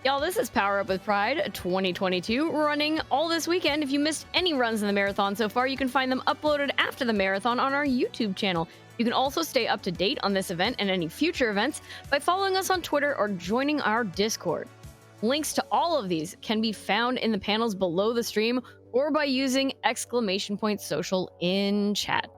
Y'all, this is Power Up with Pride 2022 running all this weekend. If you missed any runs in the marathon so far, you can find them uploaded after the marathon on our YouTube channel. You can also stay up to date on this event and any future events by following us on Twitter or joining our Discord. Links to all of these can be found in the panels below the stream or by using !social in chat.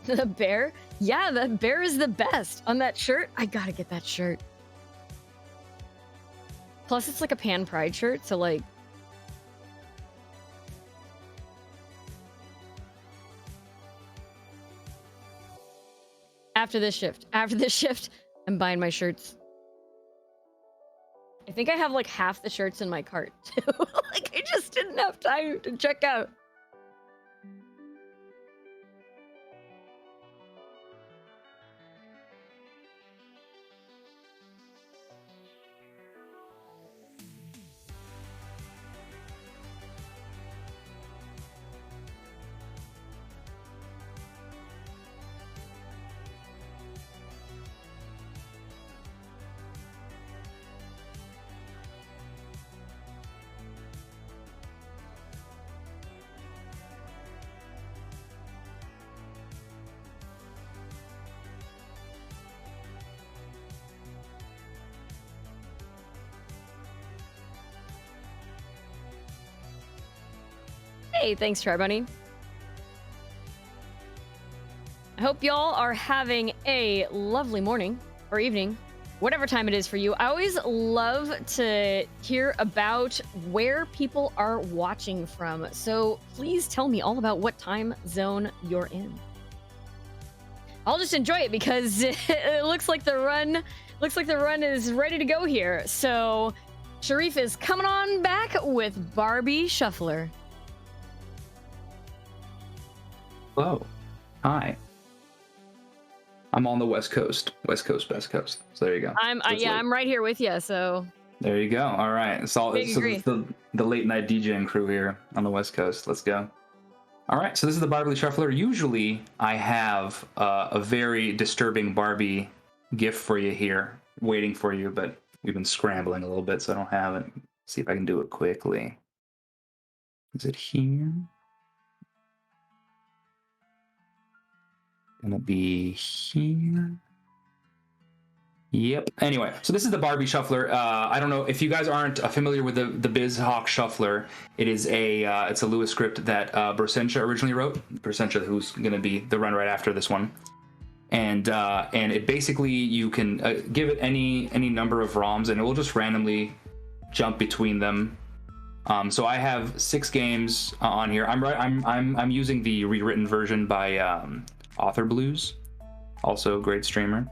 The bear? Yeah, the bear is the best. On that shirt, I gotta get that shirt. Plus, it's like a Pan Pride shirt, so like... After this shift, I'm buying my shirts. I think I have like half the shirts in my cart, too. Like, I just didn't have time to check out. Hey, thanks, Try Bunny. I hope y'all are having a lovely morning or evening, whatever time it is for you. I always love to hear about where people are watching from. So please tell me all about what time zone you're in. I'll just enjoy it because it looks like the run is ready to go here. So Sharif is coming on back with Barbie Shuffler. Hello. Hi. I'm on the West Coast, best coast. So there you go. I'm right here with you. So there you go. All right. It's the late night DJing crew here on the West Coast. Let's go. All right. So this is the Barbie Shuffler. Usually I have a very disturbing Barbie gift for you here, waiting for you, but we've been scrambling a little bit, so I don't have it. See if I can do it quickly. Is it here? Gonna be here. Yep. Anyway, so this is the Barbie Shuffler. I don't know if you guys aren't familiar with the BizHawk Shuffler. It is it's a Lewis script that Bersentia originally wrote. Bersentia, who's gonna be the run right after this one. And it basically, you can give it any number of ROMs and it will just randomly jump between them. So I have 6 games on here. I'm using the rewritten version by Author Blues, also a great streamer.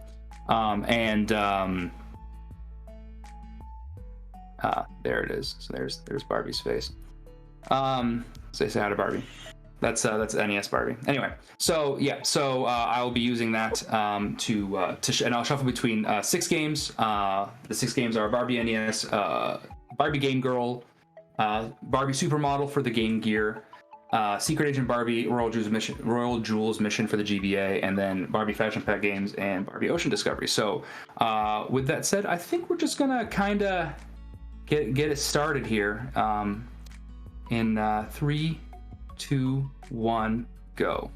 There it is. So there's Barbie's face. Say hi to Barbie. That's NES Barbie. Anyway, so yeah, I will be using that and I'll shuffle between 6 games. The 6 games are Barbie NES, Barbie Game Girl, Barbie Supermodel for the Game Gear, Secret Agent Barbie, Royal Jewels Mission for the GBA, and then Barbie Fashion Pack Games and Barbie Ocean Discovery. So with that said, I think we're just gonna kind of get it started here. In 3, 2, 1, go.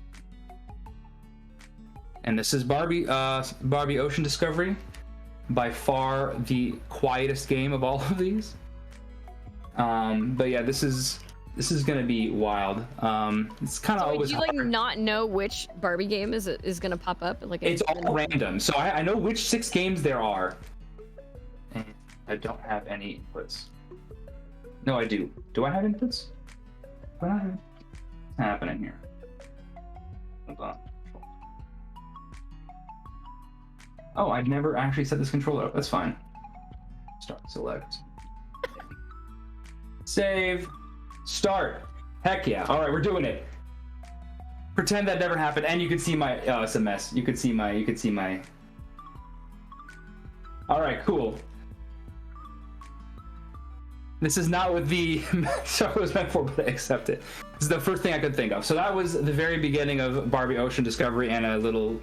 And this is Barbie Ocean Discovery, by far the quietest game of all of these. But yeah, this is gonna be wild. It's kind of always. Do you like not know which Barbie game is gonna pop up? Like it's all random, so I know which 6 games there are. And I don't have any inputs. No, I do. Do I have inputs? What is happening here? Hold Oh, I've never actually set this controller up. That's fine. Start, select. Save. Start. Heck yeah. All right, we're doing it. Pretend that never happened, and you can see my. Oh, it's a mess. You could see my. All right, cool. This is not what the show was meant for, but I accept it. This is the first thing I could think of. So that was the very beginning of Barbie Ocean Discovery and a little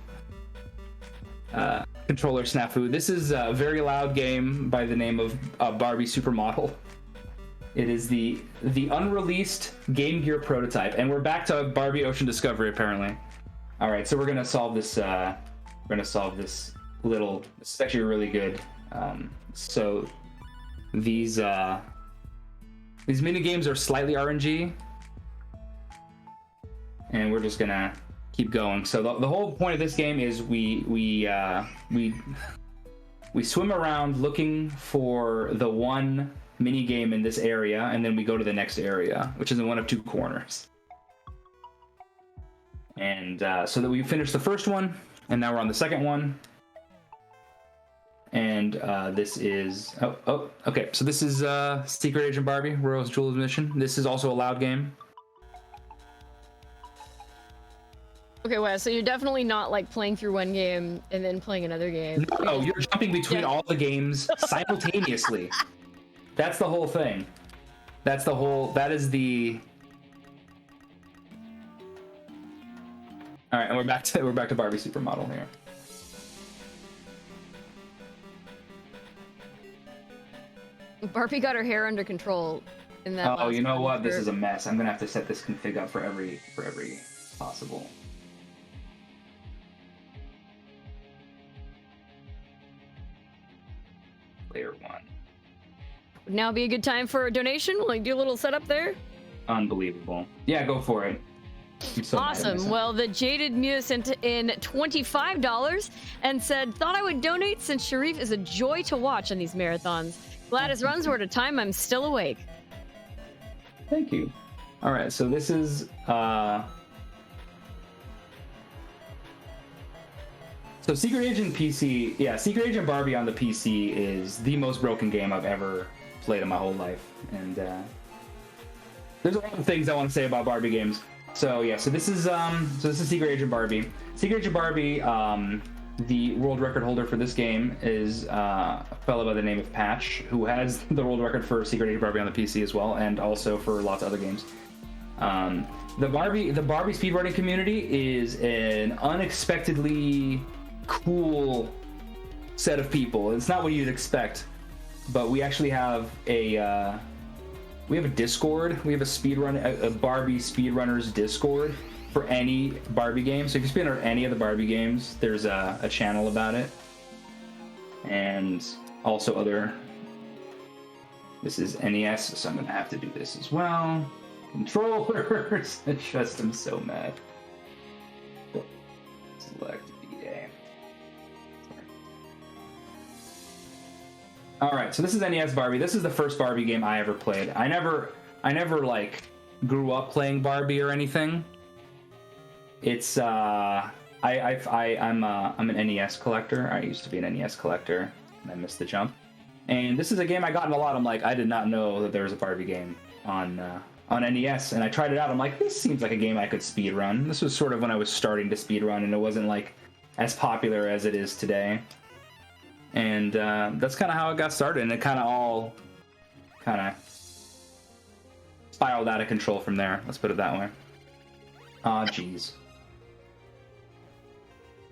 controller snafu. This is a very loud game by the name of Barbie Supermodel. It is the unreleased Game Gear prototype, and we're back to Barbie Ocean Discovery apparently. All right, so we're gonna solve this. Little. This is actually really good. So these mini games are slightly RNG, and we're just gonna keep going. So the whole point of this game is we swim around looking for the one mini game in this area, and then we go to the next area, which is in one of two corners. And so that we finished the first one, and now we're on the second one. And this is okay. So this is Secret Agent Barbie: Royal's Jewel's Mission. This is also a loud game. Okay, Wes, so you're definitely not like playing through one game and then playing another game. No, you're jumping between all the games simultaneously. That's the whole thing. That is the. All right, and we're back to Barbie Supermodel here. Barbie got her hair under control in that. Oh, you know what? This is a mess. I'm gonna have to set this config up for every possible. Layer 1. Would now be a good time for a donation? Will I do a little setup there? Unbelievable. Yeah, go for it. So awesome. Well, the Jaded Muse sent in $25 and said, thought I would donate since Sharif is a joy to watch on these marathons. Glad his runs were at a time I'm still awake. Thank you. All right, so this is so Secret Agent PC. Yeah, Secret Agent Barbie on the PC is the most broken game I've ever played in my whole life, and there's a lot of things I want to say about Barbie games. So yeah, so this is Secret Agent Barbie. Secret Agent Barbie. The world record holder for this game is a fellow by the name of Patch, who has the world record for Secret Agent Barbie on the PC as well, and also for lots of other games. The Barbie speedrunning community is an unexpectedly cool set of people. It's not what you'd expect, but we actually have a Discord. We have a Barbie speedrunners Discord for any Barbie game. So if you speed on any of the Barbie games, there's a channel about it. And also this is NES, so I'm gonna have to do this as well. Controllers, it's just, I'm so mad. Select VA. All right, so this is NES Barbie. This is the first Barbie game I ever played. I never like grew up playing Barbie or anything. It's I'm an NES collector. I used to be an NES collector, and I missed the jump. And this is a game I got in a lot. I'm like, I did not know that there was a Barbie game on NES, and I tried it out. I'm like, this seems like a game I could speedrun. This was sort of when I was starting to speedrun, and it wasn't like as popular as it is today. And that's kind of how it got started, and it kind of spiraled out of control from there. Let's put it that way. Ah, jeez.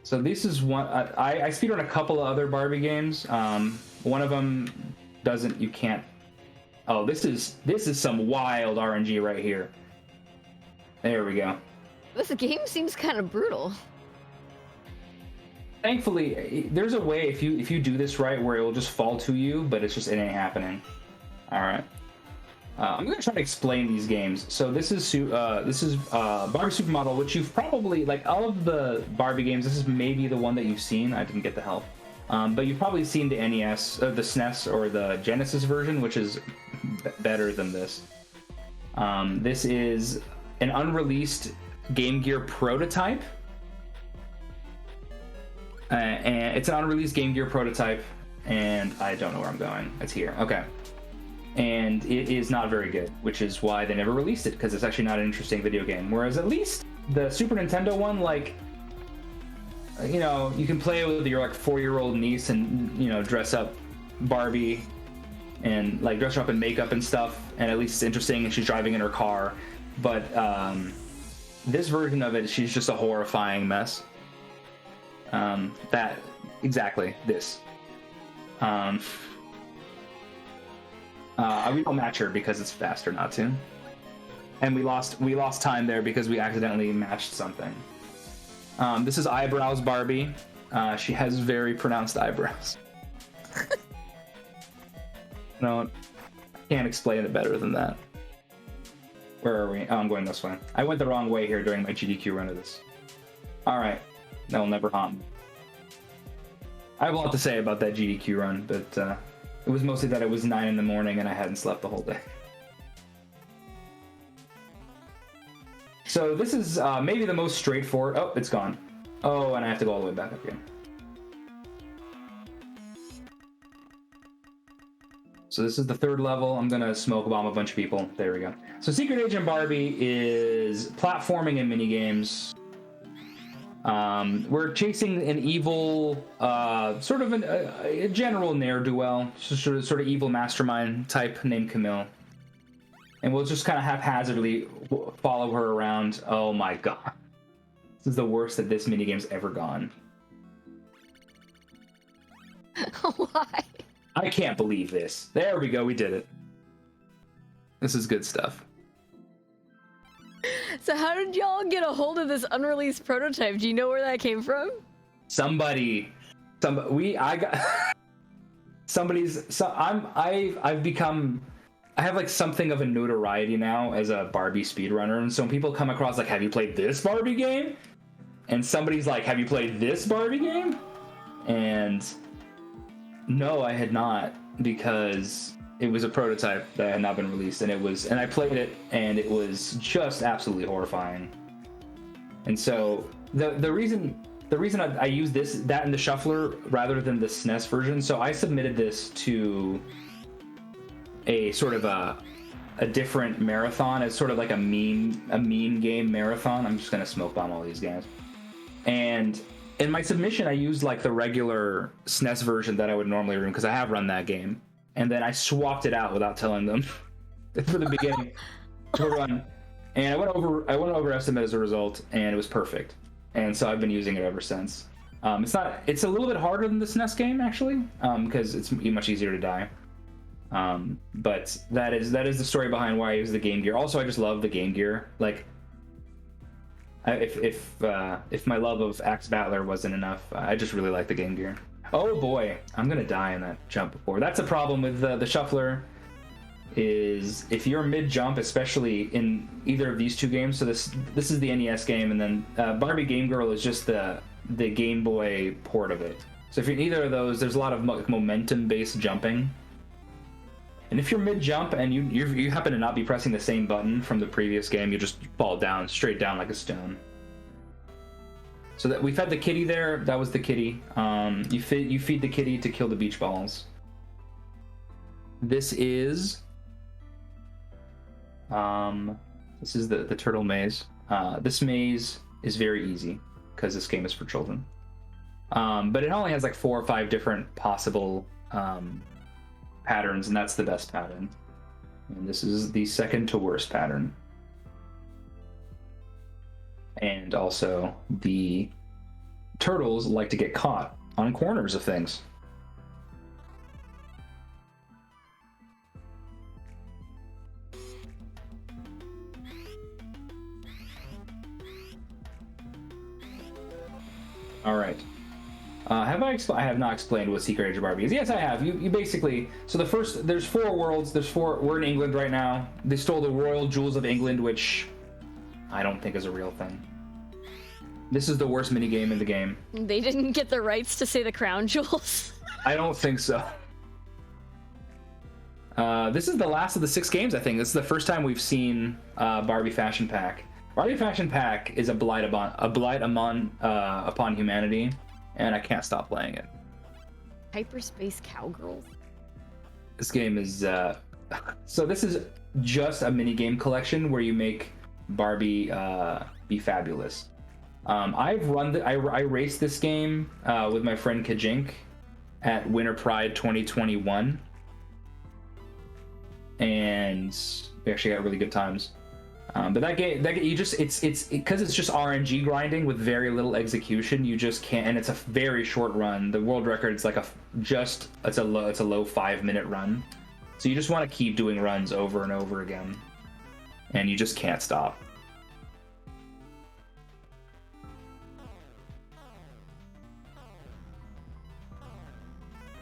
So this is one. I speedrun a couple of other Barbie games. One of them doesn't. You can't. Oh, this is some wild RNG right here. There we go. This game seems kind of brutal. Thankfully, there's a way if you do this right where it will just fall to you, but it ain't happening. All right. I'm gonna try to explain these games. So this is Barbie Supermodel, which you've probably, like, all of the Barbie games, this is maybe the one that you've seen. I didn't get the help, but you've probably seen the NES, the SNES, or the Genesis version, which is better than this. This is an unreleased Game Gear prototype. and it's an unreleased Game Gear prototype, and I don't know where I'm going. It's here. Okay. And it is not very good, which is why they never released it, because it's actually not an interesting video game. Whereas at least the Super Nintendo one, like, you know, you can play with your like 4-year-old niece and, you know, dress up Barbie and like dress her up in makeup and stuff, and at least it's interesting, and she's driving in her car. But this version of it, she's just a horrifying mess. That exactly this. We don't match her because it's faster not to, and we lost time there because we accidentally matched something. This is Eyebrows Barbie. She has very pronounced eyebrows. No, I can't explain it better than that. Where are we? Oh, I'm going this way. I went the wrong way here during my GDQ run of this. All right, that will never haunt me. I have a lot to say about that GDQ run, but it was mostly that it was 9 in the morning and I hadn't slept the whole day. So this is maybe the most straightforward. Oh, it's gone. Oh, and I have to go all the way back up again. So this is the 3rd level. I'm gonna smoke bomb a bunch of people. There we go. So Secret Agent Barbie is platforming and minigames. We're chasing an evil, sort of a general ne'er-do-well, sort of evil mastermind type named Camille. And we'll just kind of haphazardly follow her around. Oh my god. This is the worst that this minigame's ever gone. Why? I can't believe this. There we go, we did it. This is good stuff. So how did y'all get a hold of this unreleased prototype? Do you know where that came from? I have like something of a notoriety now as a Barbie speedrunner, and so when people come across like, have you played this Barbie game? And somebody's like, have you played this Barbie game? And no, I had not, because it was a prototype that had not been released, and I played it, and it was just absolutely horrifying. And so the reason I use that in the shuffler rather than the SNES version, so I submitted this to a sort of a different marathon as sort of like a meme game marathon. I'm just gonna smoke bomb all these guys. And in my submission, I used like the regular SNES version that I would normally run, because I have run that game. And then I swapped it out without telling them for the beginning to run. And I went over estimate as a result, and it was perfect. And so I've been using it ever since. It's a little bit harder than the SNES game actually, because it's much easier to die. But that is the story behind why I use the Game Gear. Also, I just love the Game Gear. Like, if my love of Axe Battler wasn't enough, I just really like the Game Gear. Oh boy, I'm gonna die in that jump before. That's a problem with the shuffler, is if you're mid-jump, especially in either of these two games. So this is the NES game, and then Barbie Game Girl is just the Game Boy port of it. So if you're in either of those, there's a lot of momentum-based jumping. And if you're mid-jump and you happen to not be pressing the same button from the previous game, you just fall down, straight down like a stone. So that we fed the kitty there. That was the kitty. You feed the kitty to kill the beach balls. This is the turtle maze. This maze is very easy because this game is for children. But it only has like 4 or 5 different possible patterns, and that's the best pattern. And this is the second to worst pattern. And also, the turtles like to get caught on corners of things. All right. I have not explained what Secret Agent Barbie is. Yes, I have. You basically, so there's 4 worlds. We're in England right now. They stole the royal jewels of England, which I don't think is a real thing. This is the worst minigame in the game. They didn't get the rights to say the crown jewels. I don't think so. This is the last of the 6 games, I think. This is the first time we've seen Barbie Fashion Pack. Barbie Fashion Pack is a blight upon humanity. and I can't stop playing it. Hyperspace Cowgirls. This game is so this is just a mini game collection where you make Barbie be fabulous. I've run I raced this game with my friend Kajink at Winter Pride 2021, and we actually got really good times. But that game you just it's because it's just RNG grinding with very little execution. You just can't, and it's a very short run. The world record is like it's a low 5-minute run, so you just want to keep doing runs over and over again, and you just can't stop.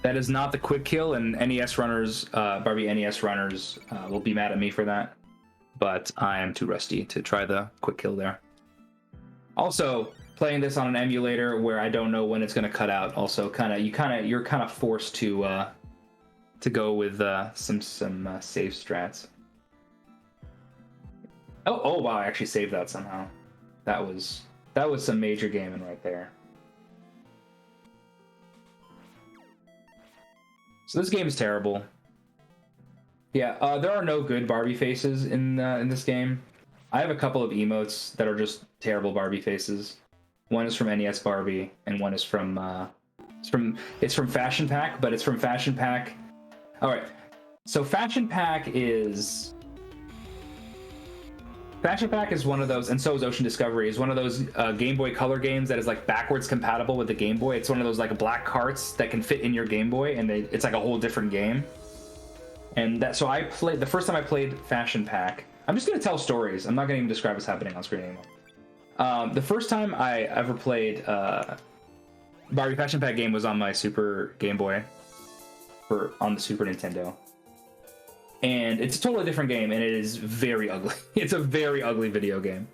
That is not the quick kill, and NES runners, Barbie NES runners, will be mad at me for that. But I am too rusty to try the quick kill there. Also, playing this on an emulator where I don't know when it's going to cut out. Also, you're kind of forced to go with some save strats. Oh wow! I actually saved that somehow. That was some major gaming right there. So this game is terrible. Yeah, there are no good Barbie faces in this game. I have a couple of emotes that are just terrible Barbie faces. One is from NES Barbie, and one is from it's from Fashion Pack, but it's from Fashion Pack. All right, so Fashion Pack is one of those, and so is Ocean Discovery, is one of those Game Boy Color games that is like backwards compatible with the Game Boy. It's one of those like black carts that can fit in your Game Boy, and it's like a whole different game. And so I played the first time I played Fashion Pack. I'm just gonna tell stories. I'm not gonna even describe what's happening on screen anymore. The first time I ever played Barbie Fashion Pack game was on my Super Game Boy, on the Super Nintendo. And it's a totally different game, and it is very ugly. It's a very ugly video game.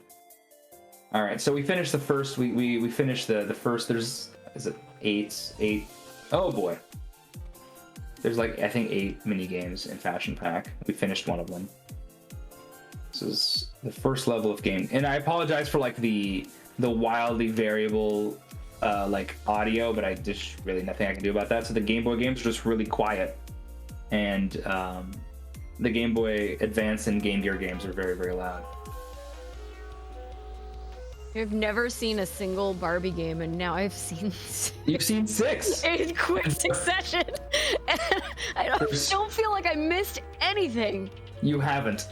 All right, so we finished the first. We finished the first. Is it eight? Oh boy. There's like, I think 8 mini games in Fashion Pack. We finished one of them. This is the first level of game, and I apologize for like the wildly variable like audio, but just really nothing I can do about that. So the Game Boy games are just really quiet, and the Game Boy Advance and Game Gear games are very, very loud. I've never seen a single Barbie game, and now I've seen You've seen 6 in quick succession, and I don't feel like I missed anything. You haven't.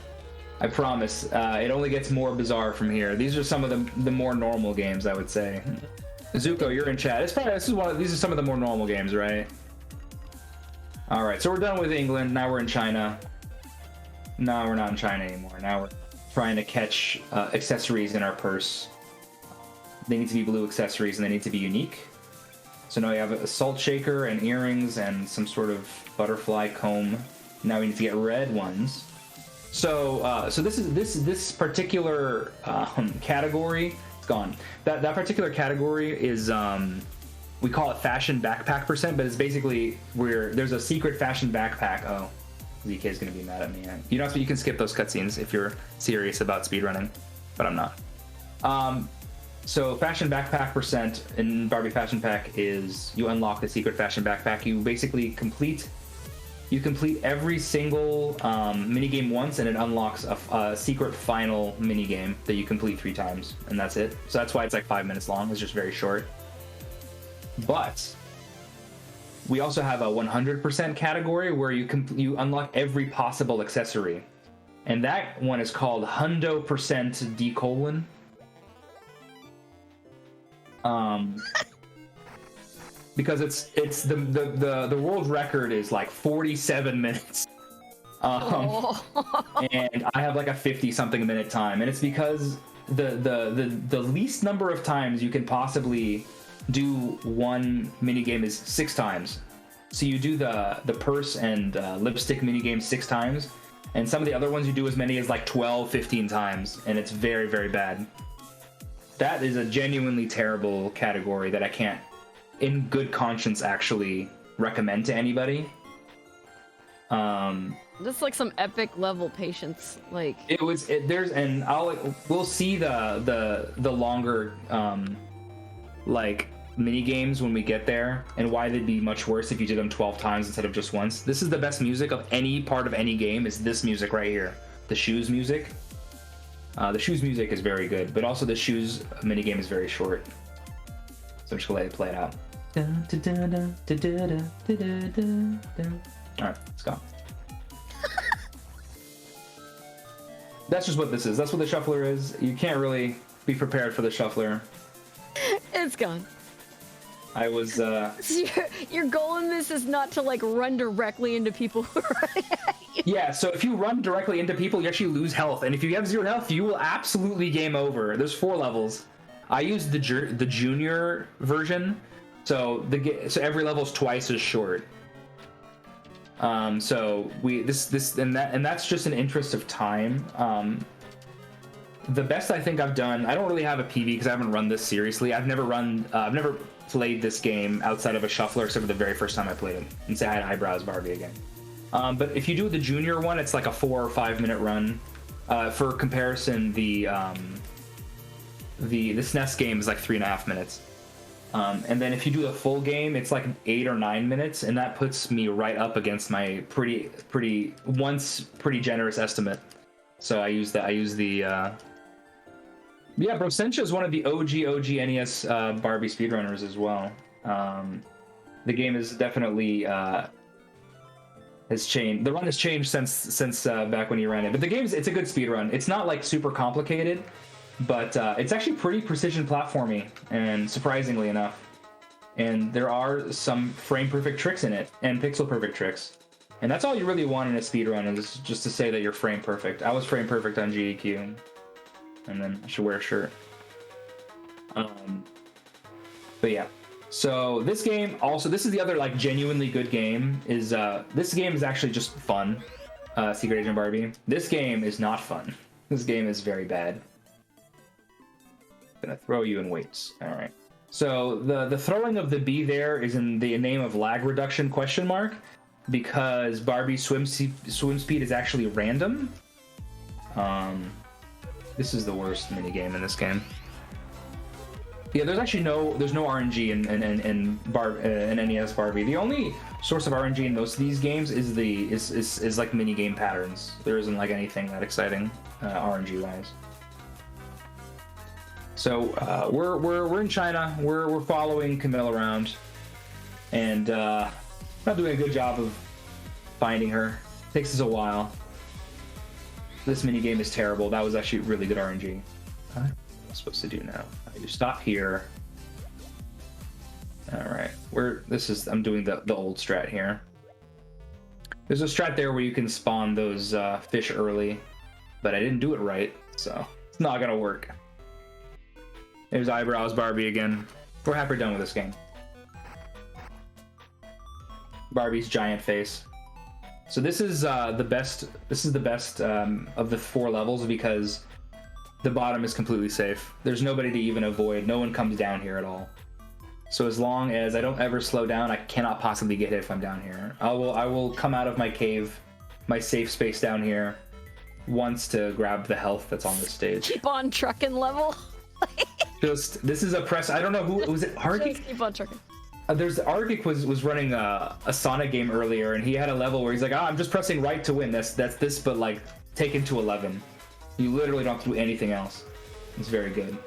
I promise. It only gets more bizarre from here. These are some of the more normal games, I would say. Zuko, you're in chat. These are some of the more normal games, right? All right, so we're done with England. Now we're in China. No, we're not in China anymore. Now we're trying to catch accessories in our purse. They need to be blue accessories, and they need to be unique. So now we have a salt shaker and earrings and some sort of butterfly comb. Now we need to get red ones. So this particular category, it's gone. That particular category is we call it fashion backpack percent, but it's basically where there's a secret fashion backpack. Oh, ZK is gonna be mad at me. You can skip those cutscenes if you're serious about speedrunning, but I'm not. So fashion backpack percent in Barbie Fashion Pack is you unlock the secret fashion backpack. You basically complete every single minigame once, and it unlocks a secret final minigame that you complete 3 times, and that's it. So that's why it's like 5 minutes long. It's just very short. But we also have a 100% category where you unlock every possible accessory, and that one is called Hundo percent D colon. Because it's the world record is like 47 minutes, and I have like a 50-something minute time, and it's because the least number of times you can possibly do one minigame is 6 times. So you do the purse and lipstick minigame 6 times, and some of the other ones you do as many as like 12, 15 times, and it's very, very bad. That is a genuinely terrible category that I can't, in good conscience, actually recommend to anybody. This is like some epic level patience. Like we'll see the longer like mini games when we get there, and why they'd be much worse if you did them 12 times instead of just once. This is the best music of any part of any game, is this music right here. The shoes music. The shoes music is very good, but also the shoes mini game is very short. So I'm just gonna let it play it out. Alright, let's go. That's just what this is. That's what the shuffler is. You can't really be prepared for the shuffler. It's gone. I was So your goal in this is not to like run directly into people who are running at you. Yeah, so if you run directly into people, you actually lose health, and if you have 0 health, you will absolutely game over. There's 4 levels. I used the junior version, so every level is twice as short. So that's just an interest of time. The best I think I've done, I don't really have a PB because I haven't run this seriously. I've never played this game outside of a shuffler except for the very first time I played it, and say I had eyebrows Barbie again. But if you do the junior one, it's like a 4 or 5 minute run. For comparison, the SNES game is like 3.5 minutes. And then if you do the full game, it's like 8 or 9 minutes, and that puts me right up against my pretty generous estimate. So I use the yeah, bro, Sencha is one of the OG NES Barbie speedrunners as well. The game is definitely has changed. The run has changed since back when you ran it. But the it's a good speed run. It's not like super complicated, but it's actually pretty precision platformy, and surprisingly enough. And there are some frame perfect tricks in it, and pixel perfect tricks. And that's all you really want in a speed run, is just to say that you're frame perfect. I was frame perfect on GEQ, and then I should wear a shirt. But yeah. So this game also, this is the other like genuinely good game, is this game is actually just fun. Secret Agent Barbie. This game is not fun. This game is very bad. Gonna throw you in weights. All right. So the throwing of the B there is in the name of lag reduction ? Because Barbie's swim speed is actually random. This is the worst minigame in this game. Yeah, there's actually no RNG in NES Barbie. The only source of RNG in most of these games is like mini game patterns. There isn't like anything that exciting RNG wise. So we're in China. We're following Camille around, and not doing a good job of finding her. Takes us a while. This mini game is terrible. That was actually really good RNG. What am I supposed to do now? You stop here. All right, I'm doing the old strat here. There's a strat there where you can spawn those fish early, but I didn't do it right, so it's not gonna work. There's eyebrows Barbie again. We're halfway done with this game. Barbie's giant face. So this is the best. This is the best of the 4 levels because the bottom is completely safe. There's nobody to even avoid. No one comes down here at all. So as long as I don't ever slow down, I cannot possibly get hit if I'm down here. I will come out of my cave, my safe space down here, once to grab the health that's on this stage. Keep on trucking level. This is a press. I don't know who was it. Arctic. Just keep on trucking. There's Arctic was running a Sonic game earlier, and he had a level where he's like, I'm just pressing right to win. That's this, but like taken to 11. You literally don't have to do anything else. It's very good.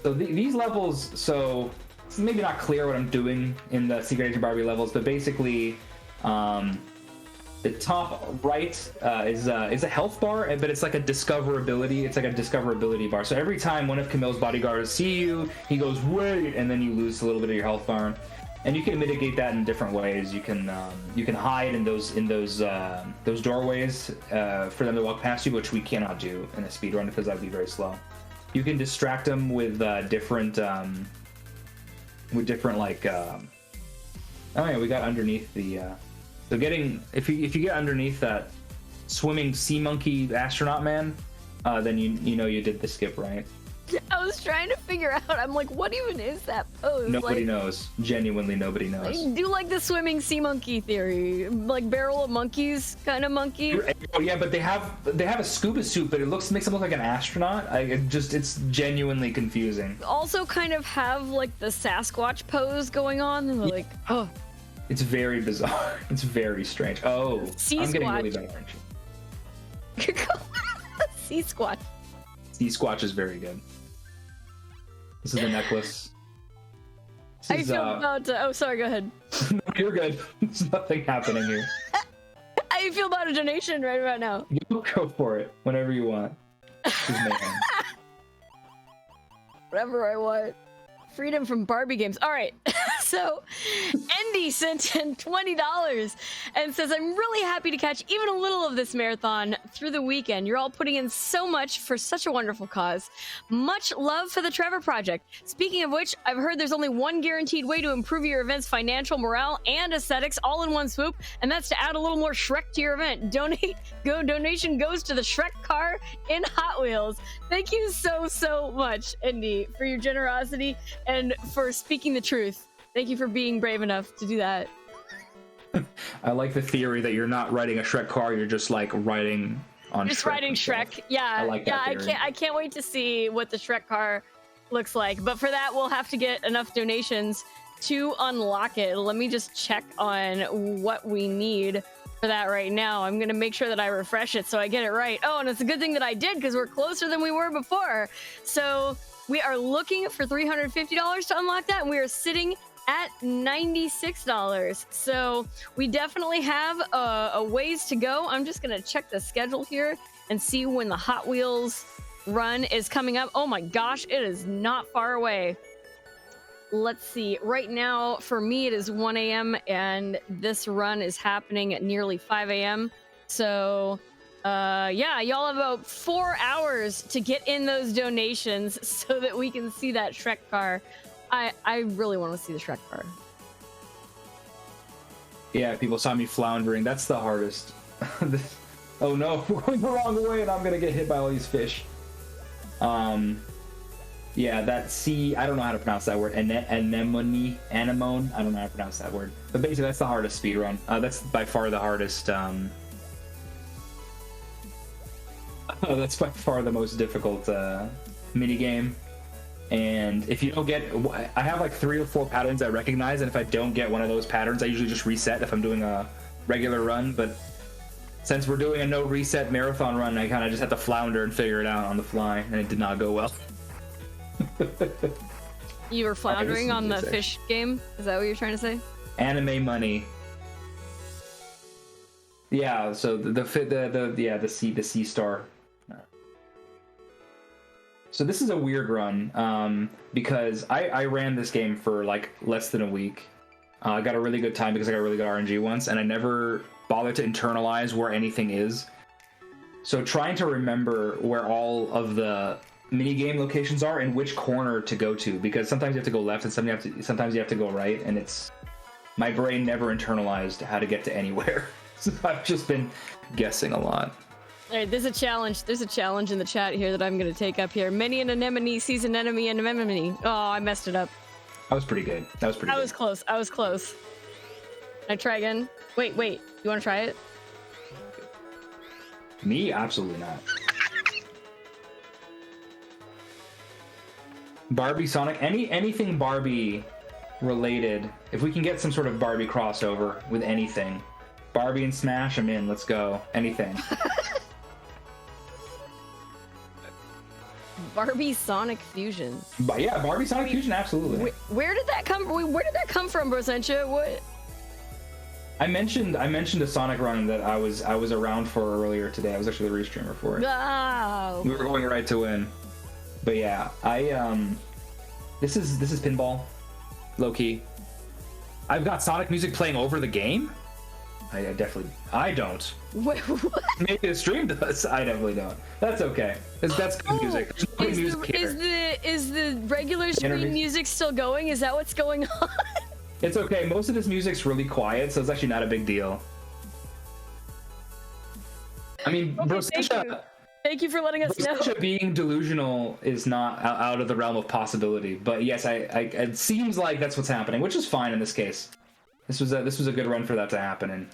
So these levels, so it's maybe not clear what I'm doing in the Secret Agent Barbie levels, but basically, the top right is a health bar, but it's like a discoverability. It's like a discoverability bar. So every time one of Camille's bodyguards see you, he goes wait, and then you lose a little bit of your health bar. And you can mitigate that in different ways. You can hide in those doorways for them to walk past you, which we cannot do in a speedrun because that'd be very slow. You can distract them with different like. Oh yeah, we got underneath the. So if you get underneath that swimming sea monkey astronaut man, then you know you did the skip right. I was trying to figure out. I'm like, what even is that pose? Nobody like, knows. Genuinely, nobody knows. I do like the swimming sea monkey theory, like barrel of monkeys kind of monkey. Oh yeah, but they have a scuba suit, but it makes them look like an astronaut. It's genuinely confusing. Also, kind of have like the Sasquatch pose going on. And they're like, oh, it's very bizarre. It's very strange. Oh, I'm getting really bad energy. Sea Squatch. Sea Squatch is very good. This is the necklace. I feel about to... Oh, sorry, go ahead. No, you're good. There's nothing happening here. How you feel about a donation right about now? You go for it whenever you want. Whatever I want. Freedom from Barbie games. All right. So, Andy sent in $20 and says, I'm really happy to catch even a little of this marathon through the weekend. You're all putting in so much for such a wonderful cause. Much love for the Trevor Project. Speaking of which, I've heard there's only one guaranteed way to improve your event's financial morale and aesthetics all in one swoop, and that's to add a little more Shrek to your event. Donation goes to the Shrek car in Hot Wheels. Thank you so much, Andy, for your generosity and for speaking the truth. Thank you for being brave enough to do that. I like the theory that you're not writing a Shrek car, you're just like writing on just Shrek writing himself. Shrek. Yeah. I like that theory. I can't wait to see what the Shrek car looks like. But for that, we'll have to get enough donations to unlock it. Let me just check on what we need for that right now. I'm gonna make sure that I refresh it so I get it right. Oh, and it's a good thing that I did because we're closer than we were before. So we are looking for $350 to unlock that, and we are sitting at $96. So we definitely have a ways to go. I'm just gonna check the schedule here and see when the Hot Wheels run is coming up. Oh my gosh, it is not far away. Let's see. Right now, for me, it is 1 a.m. and this run is happening at nearly 5 a.m. So yeah, y'all have about 4 hours to get in those donations so that we can see that Shrek car. I really want to see the Shrek car. Yeah, people saw me floundering. That's the hardest. Oh no, we're going the wrong way and I'm gonna get hit by all these fish. Yeah, that sea, I don't know how to pronounce that word. Anemone, I don't know how to pronounce that word. But basically, that's the hardest speed run. That's by far the hardest. That's by far the most difficult mini game. And if you don't get, I have like 3 or 4 patterns I recognize, and if I don't get one of those patterns, I usually just reset if I'm doing a regular run. But since we're doing a no reset marathon run, I kind of just had to flounder and figure it out on the fly, and it did not go well. You were floundering on the fish game? Is that what you're trying to say? Anime money. Yeah, so the sea star. So this is a weird run because I ran this game for like less than a week. I got a really good time because I got really good RNG once, and I never bothered to internalize where anything is. So trying to remember where all of the mini game locations are and which corner to go to, because sometimes you have to go left and sometimes you have to go right, and my brain never internalized how to get to anywhere. So I've just been guessing a lot. All right, there's a challenge. There's a challenge in the chat here that I'm going to take up here. Many an anemone sees an enemy and anemone. Oh, I messed it up. That was pretty good. I was close. I was close. Can I try again? Wait. You want to try it? Me? Absolutely not. Barbie, Sonic, anything Barbie related. If we can get some sort of Barbie crossover with anything. Barbie and Smash, I'm in. Let's go. Anything. Barbie Sonic Fusion. But yeah, Barbie Sonic Fusion, absolutely. Where did that come? Where did that come from, Brosentia? What? I mentioned a Sonic run that I was around for earlier today. I was actually the restreamer for it. Oh. We were going right to win. But yeah, this is pinball, low key. I've got Sonic music playing over the game. I don't. Wait, what? Maybe the stream does. I definitely don't. That's okay. That's good music. There's no music here. Is the regular stream music still going? Is that what's going on? It's okay. Most of this music's really quiet, so it's actually not a big deal. I mean, okay, Thank you for letting us know. Such a being delusional is not out of the realm of possibility. But yes, it seems like that's what's happening, which is fine in this case. This was a good run for that to happen, and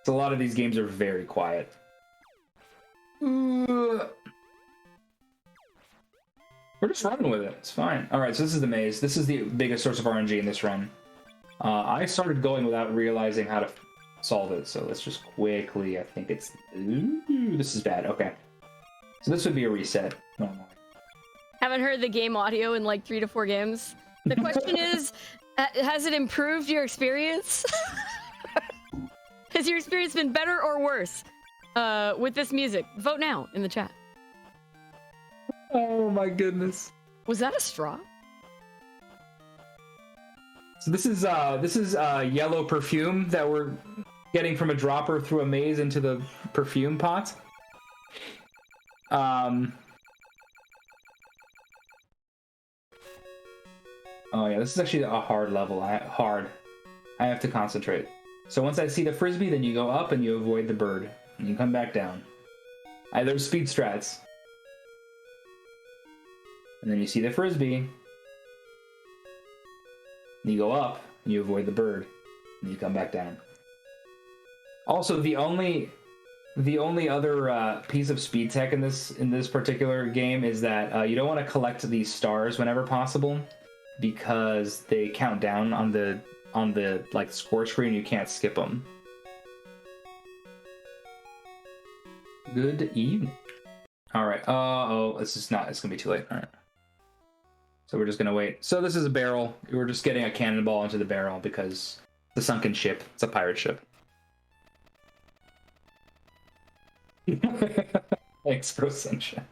so a lot of these games are very quiet. We're just running with it. It's fine. All right, so this is the maze. This is the biggest source of RNG in this run. I started going without realizing how to solve it, so let's just quickly. I think it's. Ooh, this is bad. Okay, so this would be a reset. Normally. Haven't heard the game audio in like 3 to 4 games. The question is, has it improved your experience? Has your experience been better or worse with this music? Vote now in the chat. Oh my goodness. Was that a straw? So this is yellow perfume that we're getting from a dropper through a maze into the perfume pot. Oh yeah, this is actually a hard level. I have to concentrate. So once I see the frisbee, then you go up and you avoid the bird, and you come back down. There's speed strats. And then you see the frisbee. You go up, you avoid the bird, and you come back down. Also, the only other piece of speed tech in this particular game is that you don't want to collect these stars whenever possible, because they count down on the like score screen. You can't skip them. Good evening. All right. Oh, it's gonna be too late. All right. So we're just gonna wait. So this is a barrel. We're just getting a cannonball into the barrel because it's a sunken ship. It's a pirate ship. Thanks, Bro Sunshine.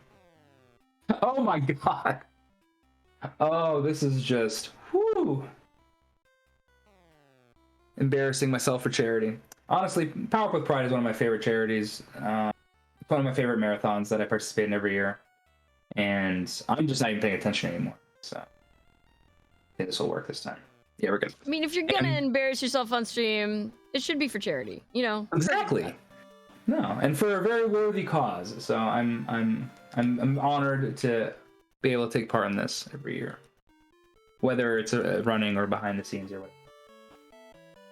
Oh my god. Oh, this is just whoo. Embarrassing myself for charity. Honestly, Power Up with Pride is one of my favorite charities. It's one of my favorite marathons that I participate in every year. And I'm just not even paying attention anymore. So I think this will work this time. Yeah, we're good. I mean, if you're gonna embarrass yourself on stream, it should be for charity, you know? Exactly. No, and for a very worthy cause. So I'm honored to be able to take part in this every year, whether it's running or behind the scenes or whatever.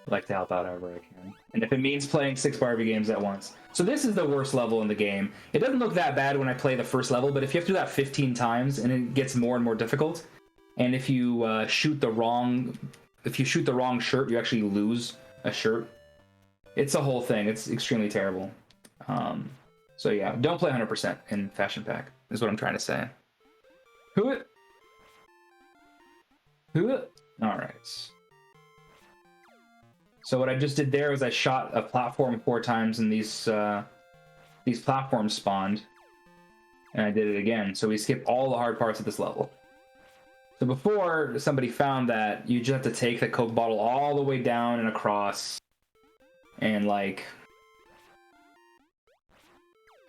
I like to help out however I can, and if it means playing 6 Barbie games at once. So this is the worst level in the game. It doesn't look that bad when I play the first level, but if you have to do that 15 times, and it gets more and more difficult, and if you shoot the wrong shirt, you actually lose a shirt. It's a whole thing. It's extremely terrible. So yeah, don't play 100% in Fashion Pack, is what I'm trying to say. Who it? All right. So what I just did there was I shot a platform 4 times, and these platforms spawned, and I did it again. So we skipped all the hard parts of this level. So before, somebody found that you just have to take the Coke bottle all the way down and across, and like,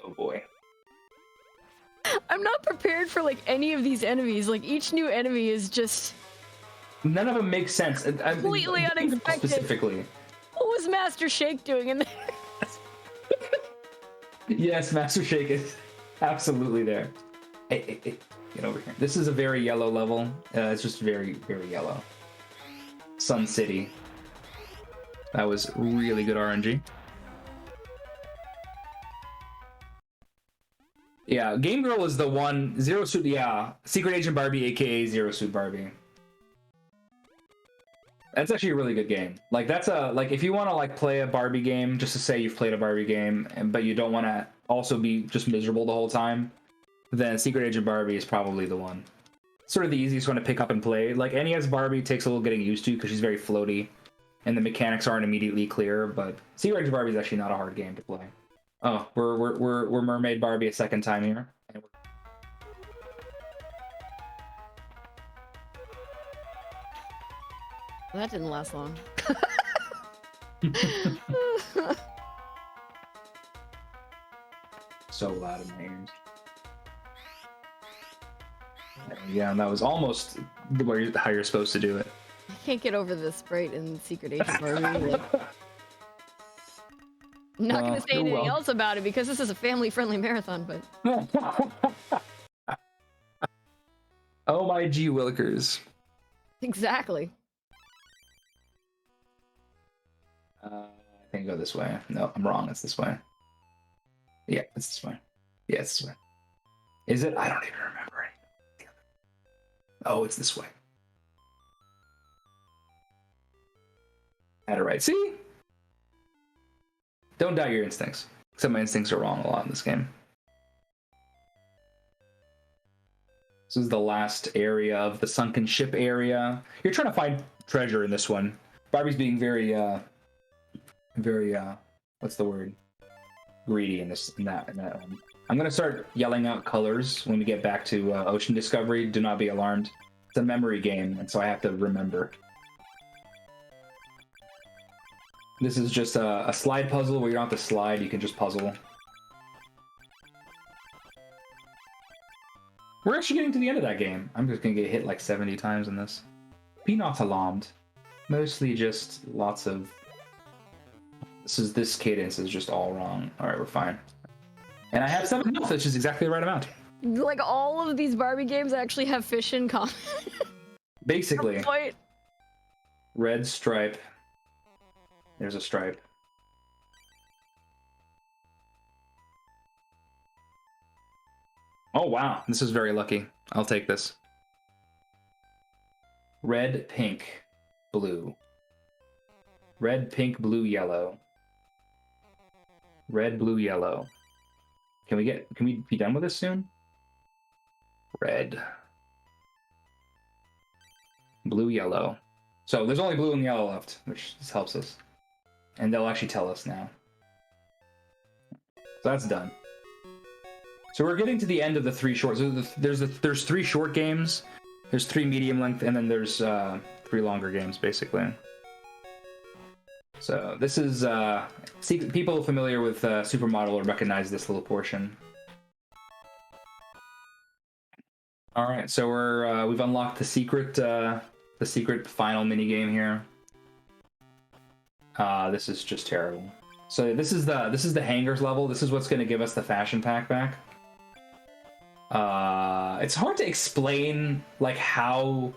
oh boy. I'm not prepared for like any of these enemies. Like each new enemy is just none of them make sense. Completely unexpected. Specifically. What was Master Shake doing in there? Yes, Master Shake is absolutely there. Hey, get over here. This is a very yellow level. It's just very, very yellow. Sun City. That was really good RNG. Yeah, Game Girl is the one. Zero Suit, yeah. Secret Agent Barbie, aka Zero Suit Barbie. That's actually a really good game. Like, that's like, if you want to like play a Barbie game, just to say you've played a Barbie game, but you don't want to also be just miserable the whole time, then Secret Agent Barbie is probably the one. Sort of the easiest one to pick up and play. Like, NES Barbie takes a little getting used to because she's very floaty, and the mechanics aren't immediately clear. But Secret Agent Barbie is actually not a hard game to play. Oh, we're Mermaid Barbie a second time here. Well, that didn't last long. So loud in my ears. Yeah, and that was almost how you're supposed to do it. I can't get over the sprite in Secret Agent Barbie. I'm not going to say You're anything welcome. else about it because this is a family-friendly marathon, but Oh my G Willikers. exactly. I think go this way. No, I'm wrong. It's this way. Yeah, it's this way. Yeah, it's this way. Is it? I don't even remember anything. Oh, it's this way. Had it right. See? Don't doubt your instincts. Except my instincts are wrong a lot in this game. This is the last area of the sunken ship area. You're trying to find treasure in this one. Barbie's being very, what's the word? Greedy in that one. I'm gonna start yelling out colors when we get back to Ocean Discovery. Do not be alarmed. It's a memory game, and so I have to remember. This is just a slide puzzle where you don't have to slide, you can just puzzle. We're actually getting to the end of that game. I'm just gonna get hit like 70 times in this. Be not alarmed. Mostly just lots of... This cadence is just all wrong. Alright, we're fine. And I have 7 health, which is exactly the right amount. Like, all of these Barbie games actually have fish in common. Basically. Red stripe. There's a stripe. Oh, wow. This is very lucky. I'll take this. Red, pink, blue. Red, pink, blue, yellow. Red, blue, yellow. Can we be done with this soon? Red. Blue, yellow. So there's only blue and yellow left, which this helps us. And they'll actually tell us now. So that's done. So we're getting to the end of the 3 short. So there's 3 short games, there's 3 medium length, and then there's 3 longer games, basically. So this is people familiar with Supermodel will recognize this little portion. All right, so we've unlocked the secret final mini game here. This is just terrible. So this is the hangers level. This is what's going to give us the fashion pack back. It's hard to explain like how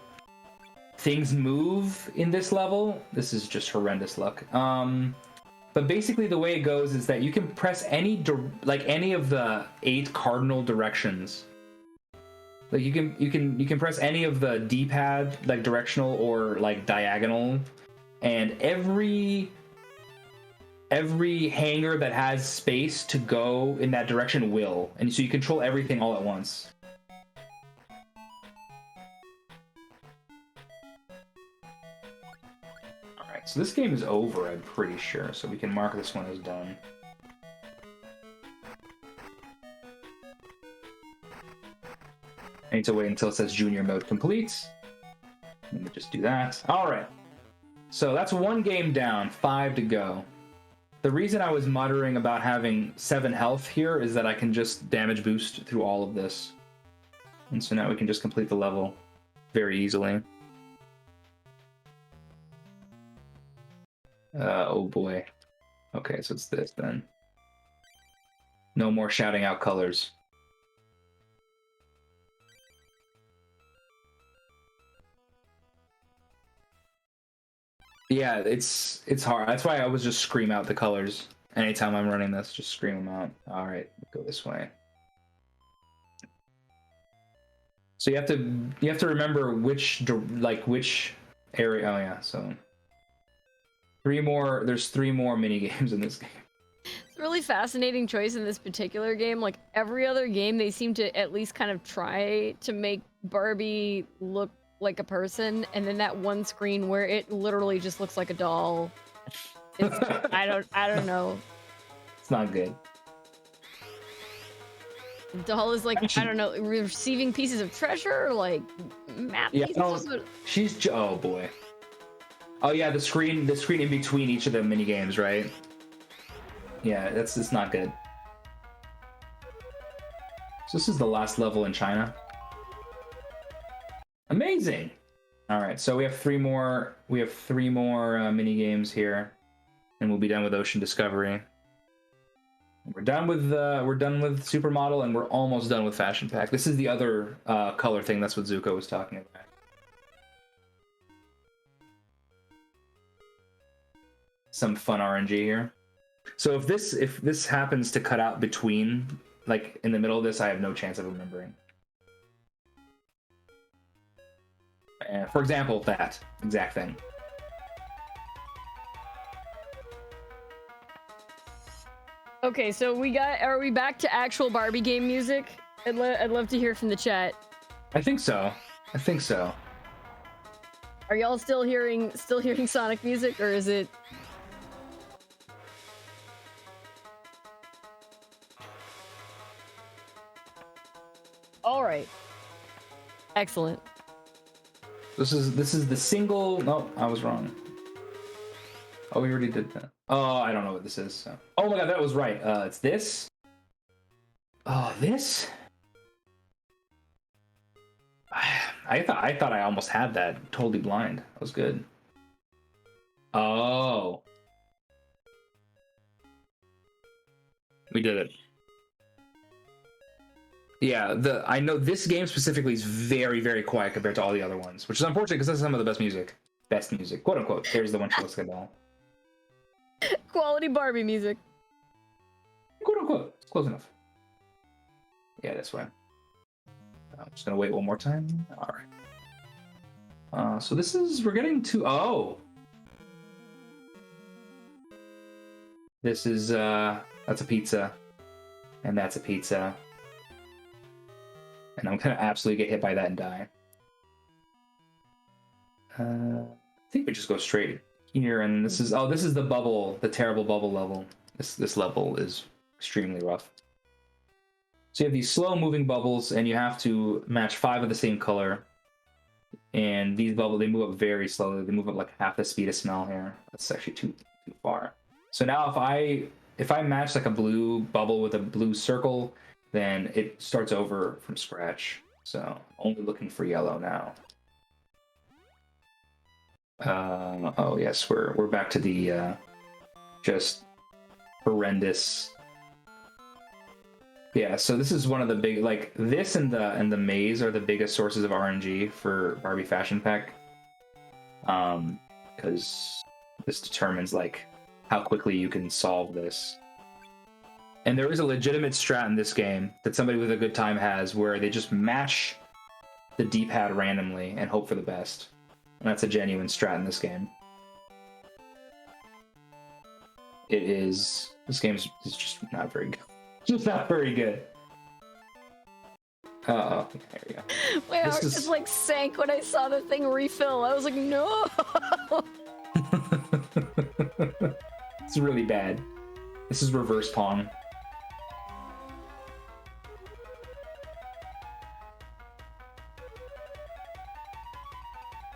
things move in this level. This is just horrendous luck. But basically the way it goes is that you can press any of the 8 cardinal directions. Like you can press any of the D-pad, like directional or like diagonal, and every hanger that has space to go in that direction will. And so you control everything all at once. Alright, so this game is over, I'm pretty sure, so we can mark this one as done. I need to wait until it says junior mode complete. Let me just do that. Alright. So that's 1 game down, 5 to go. The reason I was muttering about having 7 health here is that I can just damage boost through all of this. And so now we can just complete the level very easily. Oh boy. Okay, so it's this then. No more shouting out colors. Yeah, it's hard. That's why I was just scream out the colors anytime I'm running this. Just scream them out. All right, go this way. So you have to remember which area. Oh yeah, so 3 more. There's 3 more mini games in this game. It's a really fascinating choice in this particular game. Like every other game, they seem to at least kind of try to make Barbie look like a person, and then that one screen where it literally just looks like a doll. It's I don't know. It's not good. The doll is like, I don't know, receiving pieces of treasure, or like map pieces. She's oh boy. Oh yeah, the screen in between each of the mini games, right? Yeah, it's not good. So this is the last level in China. Amazing. All right, so we have 3 more. We have 3 more mini games here, and we'll be done with Ocean Discovery. We're done with Supermodel, and we're almost done with Fashion Pack. This is the other color thing. That's what Zuko was talking about. Some fun RNG here. So if this happens to cut out between, like in the middle of this, I have no chance of remembering. For example, that exact thing. Okay, so are we back to actual Barbie game music? I'd love to hear from the chat. I think so. I think so. Are y'all still hearing Sonic music, or is it? All right. Excellent. This is the single. No, I was wrong. Oh, we already did that. Oh, I don't know what this is. So. Oh my god, that was right. It's this. Oh, this. I thought I almost had that. Totally blind. That was good. Oh. We did it. Yeah, I know this game specifically is very, very quiet compared to all the other ones, which is unfortunate because this is some of the best music. Best music, quote unquote. There's the one she looks like a doll. Quality Barbie music. Quote unquote. It's close enough. Yeah, this way. I'm just gonna wait one more time. All right. So this is, we're getting to, oh. This is, that's a pizza. And that's a pizza. And I'm gonna absolutely get hit by that and die. I think we just go straight here, and this is the bubble, the terrible bubble level. This level is extremely rough. So you have these slow moving bubbles, and you have to match 5 of the same color. And these bubbles, they move up very slowly. They move up like half the speed of smell here. That's actually too far. So now if I match like a blue bubble with a blue circle, then it starts over from scratch. So only looking for yellow now. Oh yes, we're back to the just horrendous. Yeah, so this is one of the big, like this and the maze are the biggest sources of RNG for Barbie Fashion Pack. Because this determines like how quickly you can solve this. And there is a legitimate strat in this game that somebody with a good time has where they just mash the D-pad randomly and hope for the best. And that's a genuine strat in this game. This game is just not very good. Just not very good. Uh-oh, there we go. My heart just like sank when I saw the thing refill. I was like, no! It's really bad. This is reverse Pong.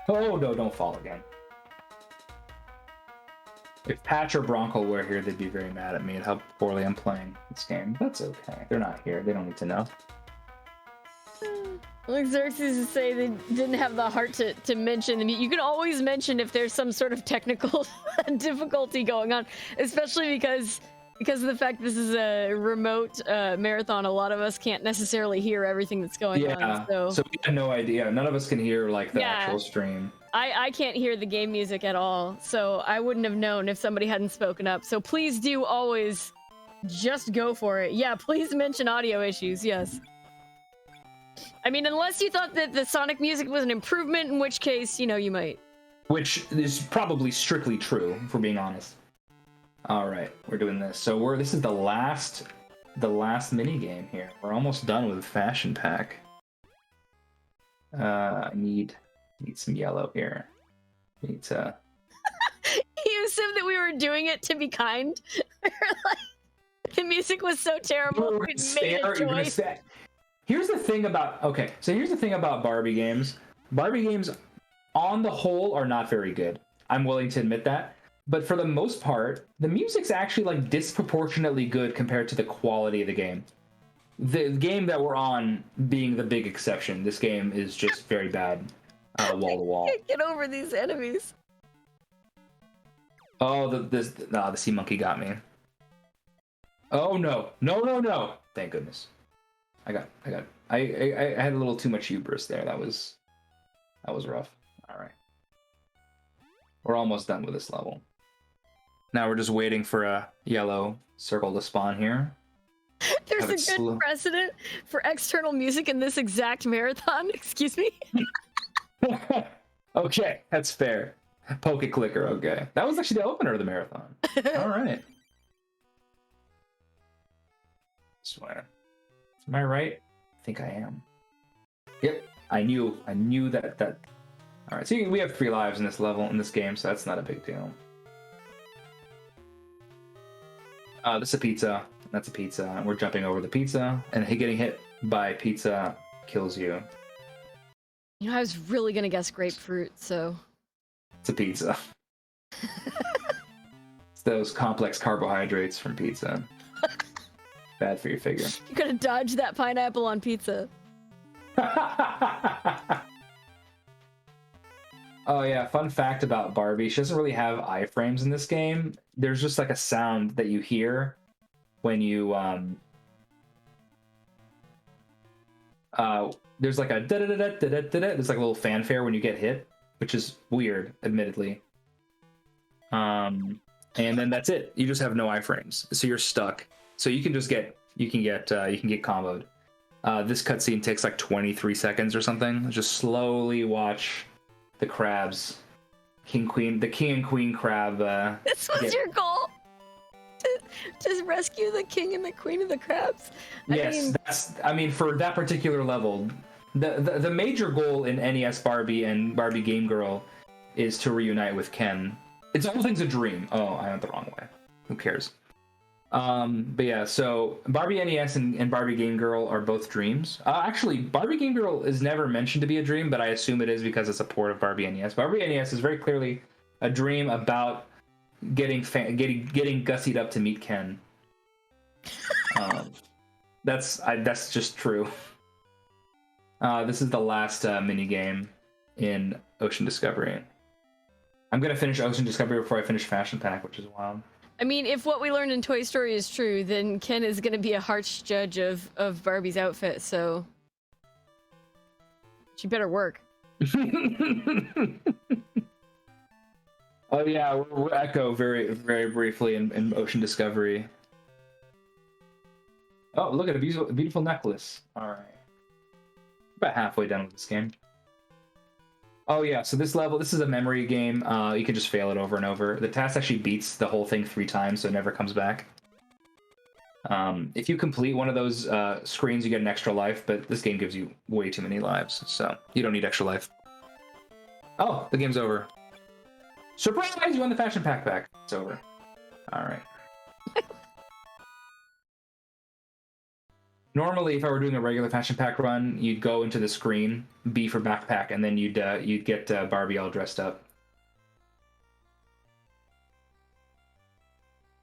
Oh no, don't fall again. If Patch or Bronco were here, they'd be very mad at me at how poorly I'm playing this game. That's okay. They're not here. They don't need to know. Like Xerxes to say they didn't have the heart to mention them. You can always mention if there's some sort of technical difficulty going on, especially because of the fact this is a remote marathon. A lot of us can't necessarily hear everything that's going on. So we have no idea. None of us can hear like the actual stream. I can't hear the game music at all, so I wouldn't have known if somebody hadn't spoken up. So please do always just go for it. Yeah, please mention audio issues. Yes. I mean, unless you thought that the Sonic music was an improvement, in which case, you might. Which is probably strictly true, if we're being honest. All right, we're doing this. So this is the last mini game here. We're almost done with Fashion Pack. I need some yellow here. Need to. You assumed that we were doing it to be kind. Like, the music was so terrible. We made a choice. Here's the thing about Barbie games. Barbie games, on the whole, are not very good. I'm willing to admit that. But for the most part, the music's actually like disproportionately good compared to the quality of the game. The game that we're on being the big exception. This game is just very bad, wall to wall. Get over these enemies. Oh, the sea monkey got me. Oh no, no, no, no! Thank goodness. I had a little too much hubris there. That was rough. All right, we're almost done with this level. Now we're just waiting for a yellow circle to spawn here. There's a good precedent for external music in this exact marathon. Excuse me. Okay, that's fair. Poke it clicker. Okay, that was actually the opener of the marathon. All right. Swear. Am I right? I think I am. Yep. I knew that. All right. So we have 3 lives in this level in this game, so that's not a big deal. This is a pizza. That's a pizza. And we're jumping over the pizza, and getting hit by pizza kills you. You know, I was really gonna guess grapefruit, so. It's a pizza. It's those complex carbohydrates from pizza. Bad for your figure. You gotta dodge that pineapple on pizza. Oh yeah, fun fact about Barbie, she doesn't really have iframes in this game. There's just like a sound that you hear when you there's like a da da da da da da da. There's like a little fanfare when you get hit, which is weird, admittedly. And then that's it. You just have no iframes, so you're stuck. So you can just get comboed. This cutscene takes like 23 seconds or something. Just slowly watch the crabs, the king and queen crab. This was your goal. To rescue the king and the queen of the crabs. I mean, for that particular level, the major goal in NES Barbie and Barbie Game Girl is to reunite with Ken. It's all things a dream. Oh, I went the wrong way. Who cares? But yeah, so Barbie NES and Barbie Game Girl are both dreams. Actually, Barbie Game Girl is never mentioned to be a dream, but I assume it is because it's a port of Barbie NES. Barbie NES is very clearly a dream about getting gussied up to meet Ken. That's just true. This is the last mini game in Ocean Discovery. I'm gonna finish Ocean Discovery before I finish Fashion Pack, which is wild. I mean, if what we learned in Toy Story is true, then Ken is going to be a harsh judge of Barbie's outfit, so she better work. Oh yeah, we'll echo very, very briefly in Ocean Discovery. Oh, look at a beautiful necklace. All right. About halfway done with this game. Oh yeah, so this level, this is a memory game. You can just fail it over and over. The task actually beats the whole thing 3 times, so it never comes back. If you complete one of those screens, you get an extra life, but this game gives you way too many lives, so you don't need extra life. Oh, the game's over. Surprise! You won the Fashion Pack back. It's over. All right. Normally, if I were doing a regular Fashion Pack run, you'd go into the screen, B for backpack, and then you'd get Barbie all dressed up.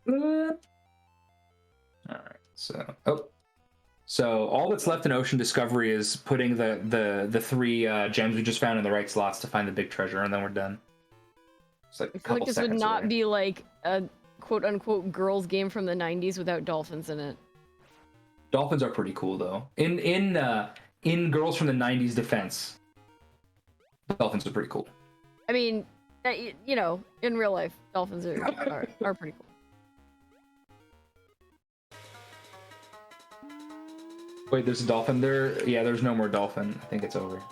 All right, so all that's left in Ocean Discovery is putting the 3 gems we just found in the right slots to find the big treasure, and then we're done. It's like I feel like this would not be like a quote-unquote girls game from the 90s without dolphins in it. Dolphins are pretty cool, though. In Girls from the 90s defense, dolphins are pretty cool. I mean, you know, in real life, dolphins are pretty cool. Wait, there's a dolphin there? Yeah, there's no more dolphin. I think it's over.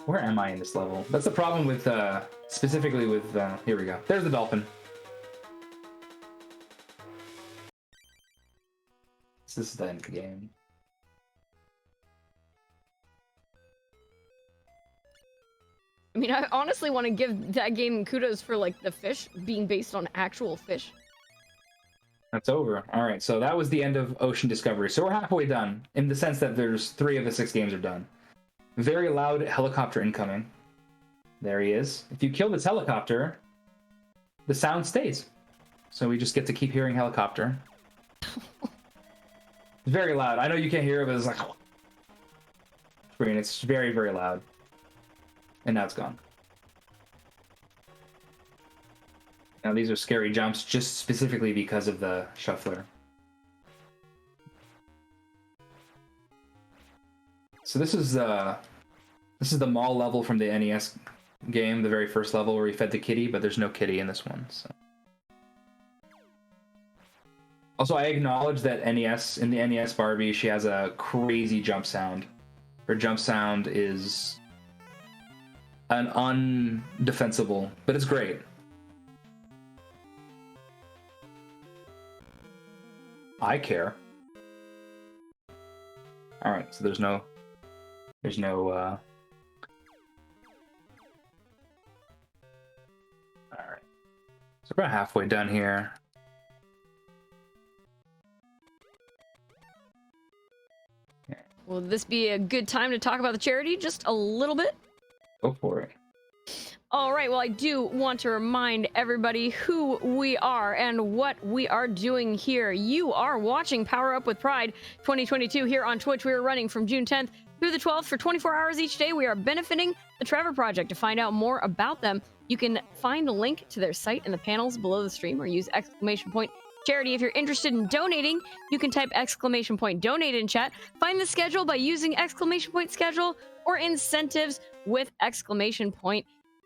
Where am I in this level? That's the problem with, specifically with, here we go. There's the dolphin. This is the end of the game. I mean, I honestly want to give that game kudos for, like, the fish being based on actual fish. That's over. All right, so that was the end of Ocean Discovery. So we're halfway done, in the sense that there's 3 of the 6 games are done. Very loud helicopter incoming. There he is. If you kill this helicopter, the sound stays. So we just get to keep hearing helicopter. It's very loud. I know you can't hear it, but it's like... It's very, very loud. And now it's gone. Now these are scary jumps just specifically because of the shuffler. So this is the mall level from the NES game, the very first level where we fed the kitty, but there's no kitty in this one. So. Also, I acknowledge that in the NES Barbie, she has a crazy jump sound. Her jump sound is an undefensible, but it's great. I care. All right, so there's no all right. So we're about halfway done here. Will this be a good time to talk about the charity just a little bit? Go for it. All right, well, I do want to remind everybody who we are and what we are doing here. You are watching Power Up with Pride 2022 here on Twitch. We are running from June 10th through the 12th for 24 hours each day. We are benefiting the Trevor Project. To find out more about them, you can find a link to their site in the panels below the stream or use !charity. If you're interested in donating, you can type !donate in chat. Find the schedule by using !schedule or incentives with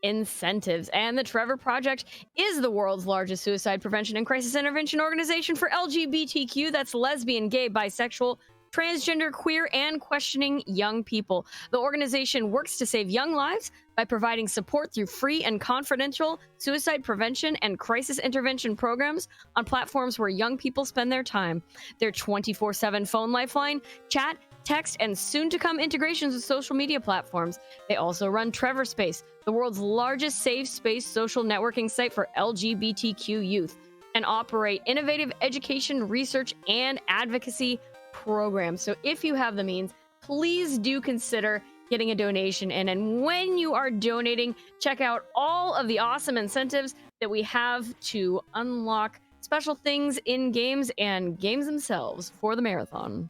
!incentives. And the Trevor Project is the world's largest suicide prevention and crisis intervention organization for LGBTQ, that's lesbian, gay, bisexual, transgender, queer, and questioning young people. The organization works to save young lives by providing support through free and confidential suicide prevention and crisis intervention programs on platforms where young people spend their time. Their 24/7 phone lifeline, chat, text, and soon-to-come integrations with social media platforms. They also run Trevor Space, the world's largest safe space social networking site for LGBTQ youth, and operate innovative education, research, and advocacy programs. So if you have the means, please do consider getting a donation in. And when you are donating, check out all of the awesome incentives that we have to unlock special things in games and games themselves for the marathon.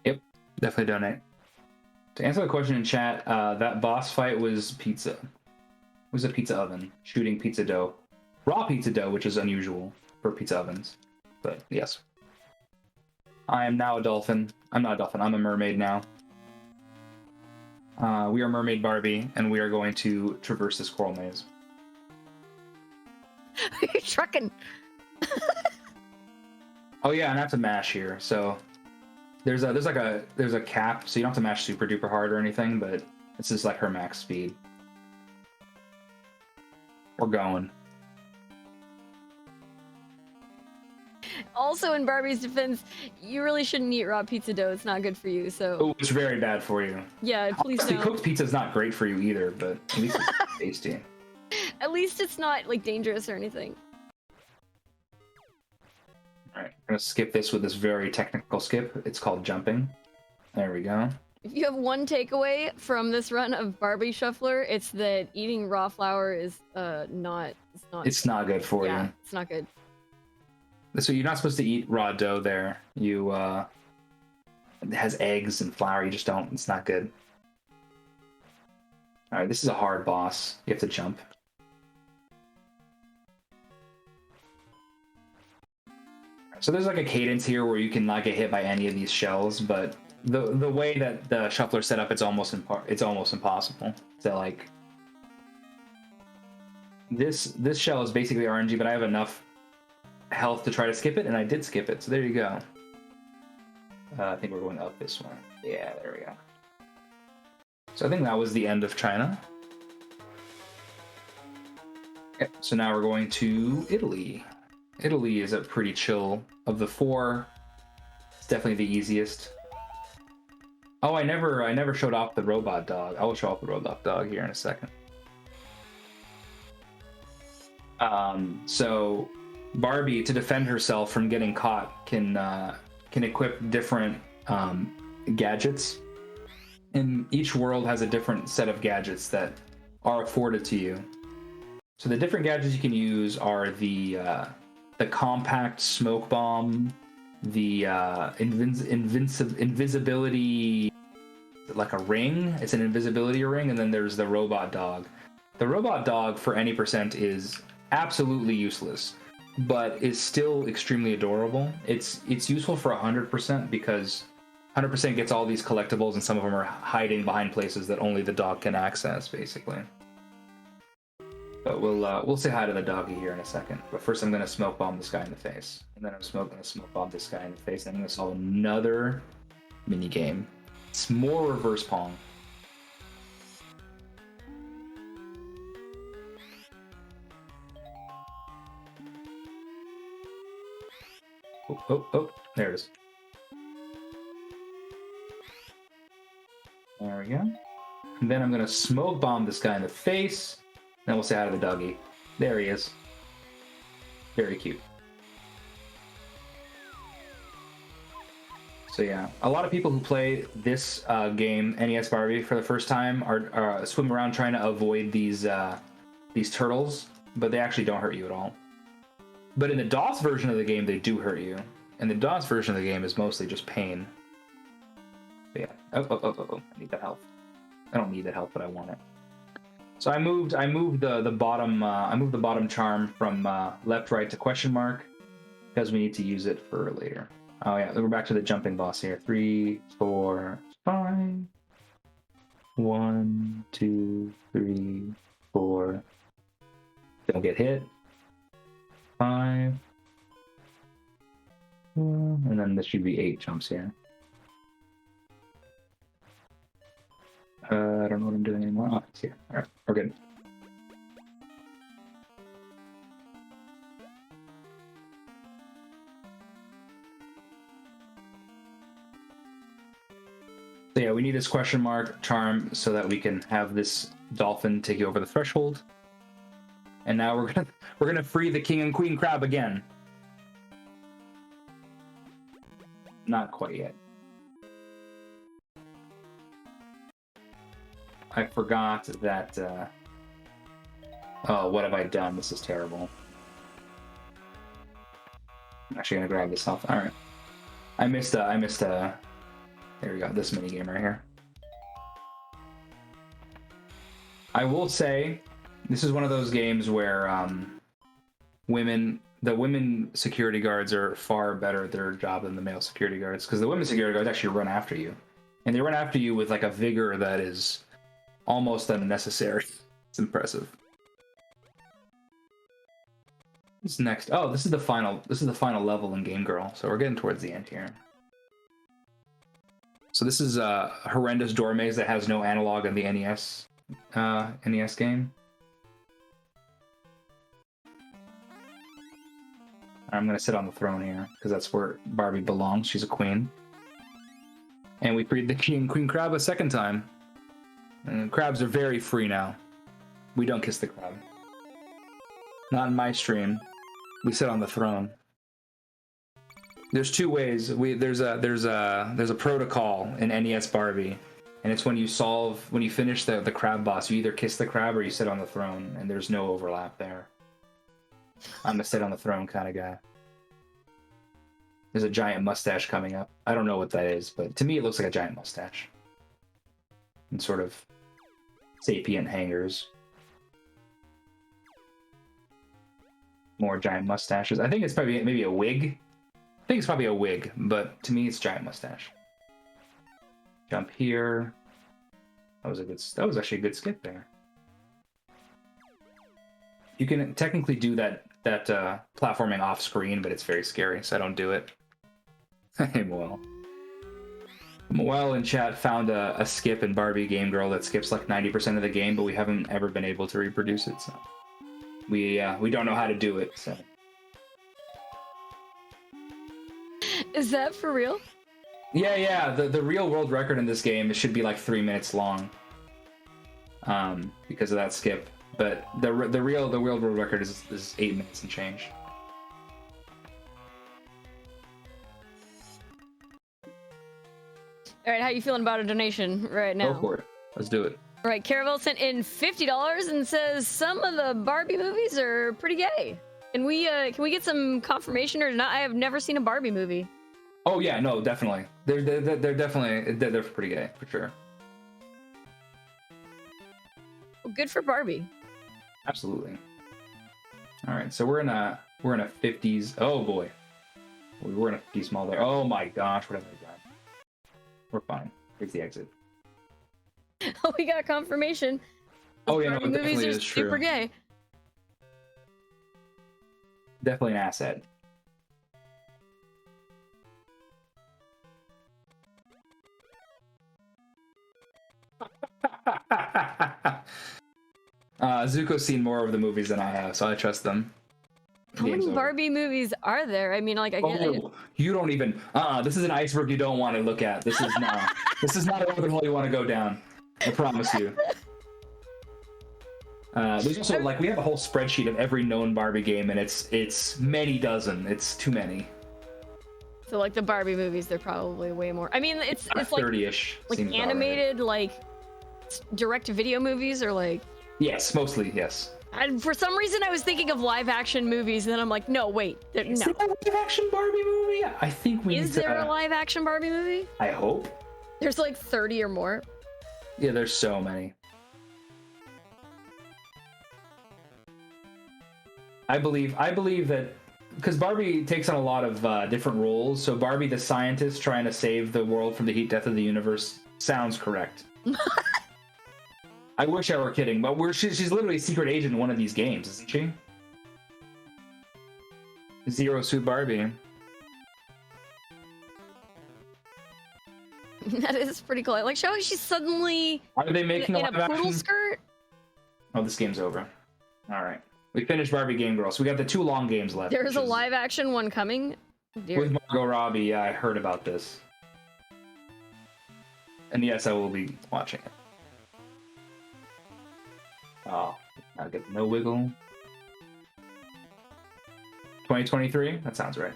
Yep, definitely donate. To answer the question in chat, that boss fight was pizza. It was a pizza oven shooting pizza dough. Raw pizza dough, which is unusual for pizza ovens. But yes. I am now a dolphin. I'm not a dolphin, I'm a mermaid now. We are Mermaid Barbie, and we are going to traverse this coral maze. You're trucking. Oh yeah, and I have to mash here. So there's a cap, so you don't have to mash super duper hard or anything, but it's just like her max speed. We're going. Also, in Barbie's defense, you really shouldn't eat raw pizza dough. It's not good for you. So. Oh, it's very bad for you. Yeah, please Honestly, don't. cooked pizza is not great for you either, but at least it's tasty. At least it's not like dangerous or anything. All right, I'm gonna skip this with this very technical skip. It's called jumping. There we go. If you have one takeaway from this run of Barbie Shuffler, it's that eating raw flour is not. It's not good for you. It's not good. So you're not supposed to eat raw dough there. You it has eggs and flour. You just don't. It's not good. All right, this is a hard boss. You have to jump. So there's like a cadence here where you can not get hit by any of these shells, but the way that the shuffler set up, it's almost impossible. So like this shell is basically RNG, but I have enough health to try to skip it, and I did skip it. So there you go. I think we're going up this one. Yeah, there we go. So I think that was the end of China. Okay, so now we're going to Italy. Italy is a pretty chill. Of the four, it's definitely the easiest. Oh, I never showed off the robot dog. I will show off the robot dog here in a second. So Barbie, to defend herself from getting caught, can equip different gadgets, and each world has a different set of gadgets that are afforded to you. So the different gadgets you can use are the compact smoke bomb, the invisibility, like a ring. It's an invisibility ring, and then there's the robot dog, The robot dog for any percent is absolutely useless, but is still extremely adorable. It's useful for 100% because 100% gets all these collectibles, and some of them are hiding behind places that only the dog can access, basically. But we'll say hi to the doggy here in a second. But first, I'm gonna smoke bomb this guy in the face, and then I'm gonna smoke bomb this guy in the face, and I'm gonna solve another mini game. It's more reverse Pong. Oh, there it is. There we go. And then I'm gonna smoke bomb this guy in the face. Then we'll say hi to the doggy. There he is. Very cute. So yeah, a lot of people who play this game, NES Barbie, for the first time are swim around trying to avoid these turtles, but they actually don't hurt you at all. But in the DOS version of the game, they do hurt you. And the DOS version of the game is mostly just pain. But yeah. Oh. I need that health. I don't need that health, but I want it. So I moved the bottom charm from left right to question mark because we need to use it for later. Oh yeah, we're back to the jumping boss here. 3, 4, 5. 1, 2, 3, 4. Don't get hit. 5. And then this should be 8 jumps here. I don't know what I'm doing anymore. Oh, it's here. All right, we're good. So yeah, we need this question mark charm so that we can have this dolphin take you over the threshold. And now we're gonna free the king and queen crab again. Not quite yet. I forgot that. Oh, what have I done? This is terrible. I'm actually gonna grab this health. All right. I missed. There we go. This mini game right here. I will say, this is one of those games where the women security guards are far better at their job than the male security guards, because the women security guards actually run after you, and they run after you with like a vigor that is almost unnecessary. It's impressive. What's next? Oh, this is the final level in Game Girl, so we're getting towards the end here. So this is a horrendous door maze that has no analog in the NES game. I'm gonna sit on the throne here because that's where Barbie belongs. She's a queen, and we freed the king and queen crab a second time. And crabs are very free now. We don't kiss the crab. Not in my stream. We sit on the throne. There's two ways. There's a protocol in NES Barbie, and it's when you finish the crab boss, you either kiss the crab or you sit on the throne, and there's no overlap there. I'm a sit on the throne kind of guy. There's a giant mustache coming up. I don't know what that is, but to me it looks like a giant mustache. And sort of sapient hangers. More giant mustaches. I think it's probably maybe a wig. I think it's probably a wig, but to me it's giant mustache. Jump here. That was actually a good skip there. You can technically do that platforming off screen, but it's very scary, so I don't do it. Well, in chat found a skip in Barbie Game Girl that skips like 90% of the game, but we haven't ever been able to reproduce it. So we don't know how to do it. So. Is that for real? Yeah. The real world record in this game, it should be like 3 minutes long. Because of that skip. But the real world record is 8 minutes and change. All right, how you feeling about a donation right now? Go for it. Let's do it. All right, Caravel sent in $50 and says some of the Barbie movies are pretty gay. Can we get some confirmation or not? I have never seen a Barbie movie. Oh yeah, no, definitely. They're definitely pretty gay for sure. Well, good for Barbie. Absolutely. All right, so we're in a 50s. Oh boy, we were in a 50s mall there. Oh my gosh, what have I done? We're fine. Here's the exit. Oh, we got confirmation. Oh yeah, no, Barbie it movies definitely are is true. super gay. Definitely an asset. Zuko's seen more of the movies than I have, so I trust them. How many Barbie movies are there? I mean, like, I get it. You don't even. This is an iceberg you don't want to look at. This is not. This is not a rabbit hole you want to go down. I promise you. There's also like we have a whole spreadsheet of every known Barbie game, and it's many dozen. It's too many. So like the Barbie movies, they're probably way more. I mean, it's like 30-ish. Like animated, like direct-to-video movies, or like. Yes, mostly yes. And for some reason, I was thinking of live-action movies, and then I'm like, no, wait, Is no. there a live-action Barbie movie? I think we. Is there a live-action Barbie movie? I hope. There's like 30 or more. Yeah, there's so many. I believe that because Barbie takes on a lot of different roles. So Barbie, the scientist trying to save the world from the heat death of the universe, sounds correct. I wish I were kidding, but she's literally a secret agent in one of these games, isn't she? Zero Suit Barbie. That is pretty cool. Like, show she's suddenly Are they making in a a live poodle action? skirt. Oh, this game's over. All right, we finished Barbie Game Girl, so we got the 2 long games left. There's a live action one coming. Dear. With Margot Robbie. Yeah, I heard about this, and yes, I will be watching it. Oh, I get no wiggle. 2023? That sounds right.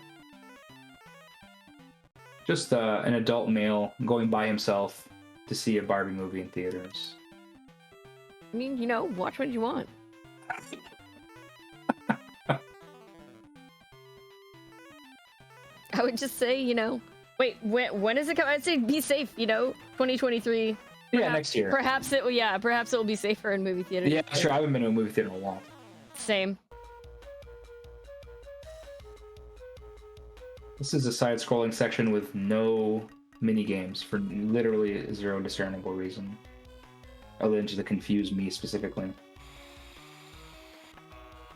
Just an adult male going by himself to see a Barbie movie in theaters. I mean, you know, watch what you want. I would just say, you know, wait, when is it coming? I'd say be safe, you know, 2023. Yeah, next year. Perhaps it will be safer in movie theaters. Yeah, sure. I haven't been to a movie theater in a while. Same. This is a side-scrolling section with no mini games for literally zero discernible reason, other than to confuse me specifically.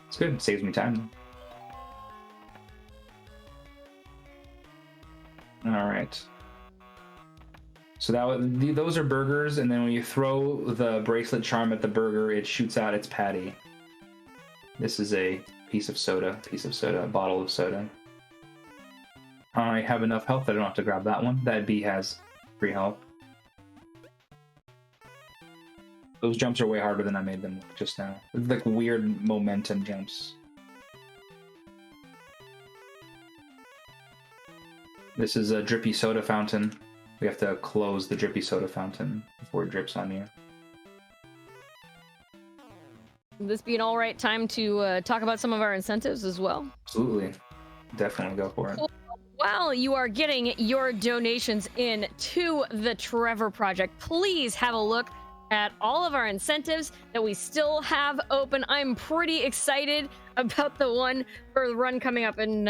It's good. It saves me time. All right. So those are burgers, and then when you throw the bracelet charm at the burger, it shoots out its patty. This is a piece of soda, a bottle of soda. I have enough health that I don't have to grab that one. That bee has free health. Those jumps are way harder than I made them just now. It's like weird momentum jumps. This is a drippy soda fountain. We have to close the drippy soda fountain before it drips on you. Would this be an all right time to talk about some of our incentives as well? Absolutely. Definitely go for it. While you are getting your donations in to the Trevor Project, please have a look at all of our incentives that we still have open. I'm pretty excited about the one for the run coming up in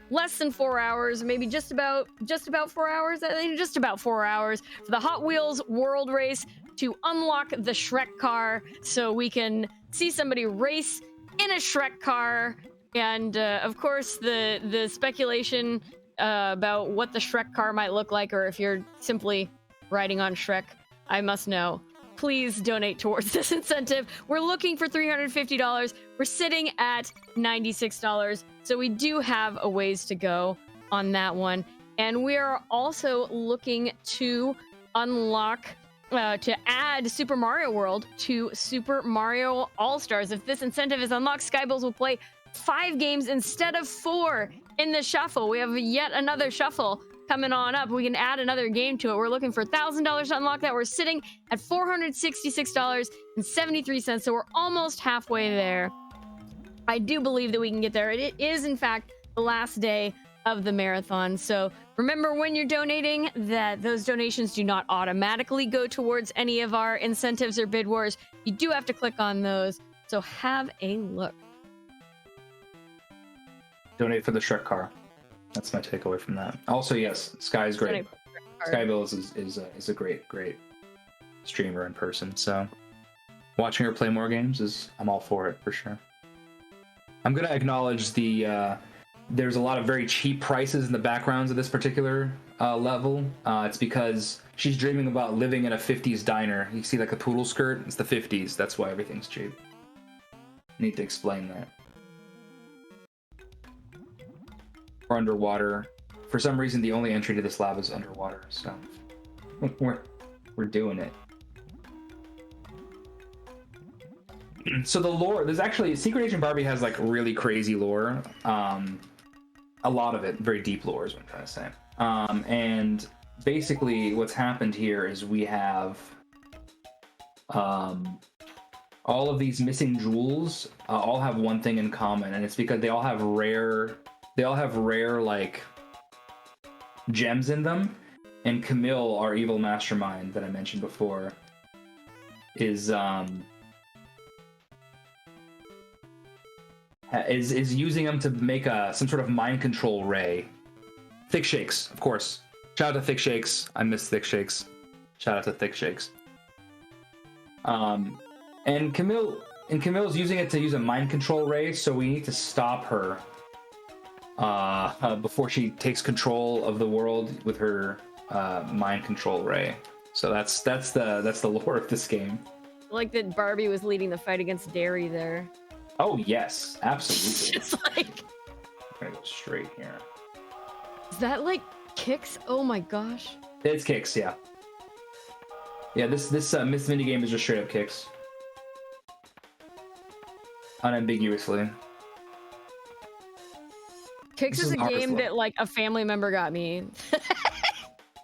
less than 4 hours, maybe just about 4 hours. I think just about 4 hours for the Hot Wheels World Race to unlock the Shrek car, so we can see somebody race in a Shrek car. And of course, the speculation about what the Shrek car might look like, or if you're simply riding on Shrek, I must know. Please donate towards this incentive. We're looking for $350. We're sitting at $96. So we do have a ways to go on that one. And we are also looking to unlock, to add Super Mario World to Super Mario All-Stars. If this incentive is unlocked, Skybills will play 5 games instead of 4 in the shuffle. We have yet another shuffle coming on up. We can add another game to it. We're looking for $1,000 to unlock that. We're sitting at $466.73, so we're almost halfway there. I do believe that we can get there. It is, in fact, the last day of the marathon. So remember, when you're donating, that those donations do not automatically go towards any of our incentives or bid wars. You do have to click on those. So have a look. Donate for the Shrek car. That's my takeaway from that. Also, yes, Sky is great. Skybills is a great streamer in person. So watching her play more games I'm all for it for sure. I'm gonna acknowledge the there's a lot of very cheap prices in the backgrounds of this particular level. It's because she's dreaming about living in a 50s diner. You see like a poodle skirt? It's the 50s. That's why everything's cheap. Need to explain that. Or underwater. For some reason, the only entry to this lab is underwater, so we're doing it. So the lore, there's actually Secret Agent Barbie has like really crazy lore. A lot of it, very deep lore is what I'm trying to say. And basically what's happened here is we have all of these missing jewels all have one thing in common, and it's because they all have rare like gems in them. And Camille, our evil mastermind that I mentioned before, is using them to make some sort of mind control ray. Thick Shakes, of course. Shout out to Thick Shakes. I miss Thick Shakes. Shout out to Thick Shakes. And Camille's using it to use a mind control ray, so we need to stop her before she takes control of the world with her mind control ray. So that's the lore of this game. I like that Barbie was leading the fight against Dairy there. Oh yes, absolutely. It's like I'm gonna go straight here. Is that like kicks? Oh my gosh. It's kicks, yeah. Yeah, this Miss Minnie game is just straight up kicks. Unambiguously. Kicks is a game that like a family member got me.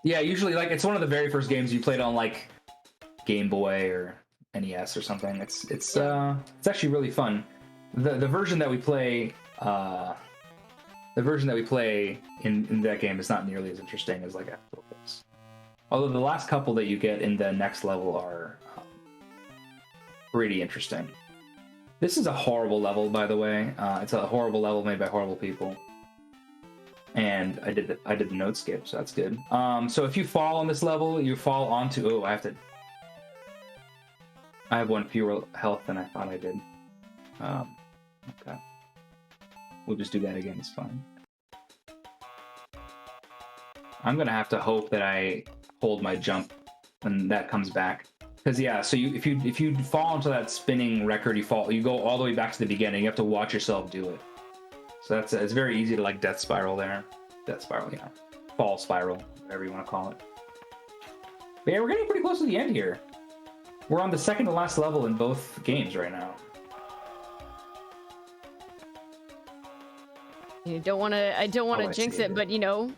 Yeah, usually like it's one of the very first games you played on like Game Boy or NES or something. It's actually really fun. The version that we play in that game is not nearly as interesting as like actual Kicks. Although the last couple that you get in the next level are pretty interesting. This is a horrible level, by the way. It's a horrible level made by horrible people. And I did the note skip, so that's good. So if you fall on this level, you fall onto... Oh, I have one fewer health than I thought I did. Okay. We'll just do that again, it's fine. I'm gonna have to hope that I hold my jump when that comes back. Because yeah, so if you fall into that spinning record, you go all the way back to the beginning. You have to watch yourself do it. So it's very easy to like death spiral there. Death spiral, yeah. Fall spiral, whatever you want to call it. But yeah, we're getting pretty close to the end here. We're on the second to last level in both games right now. I don't want to jinx it, but you know,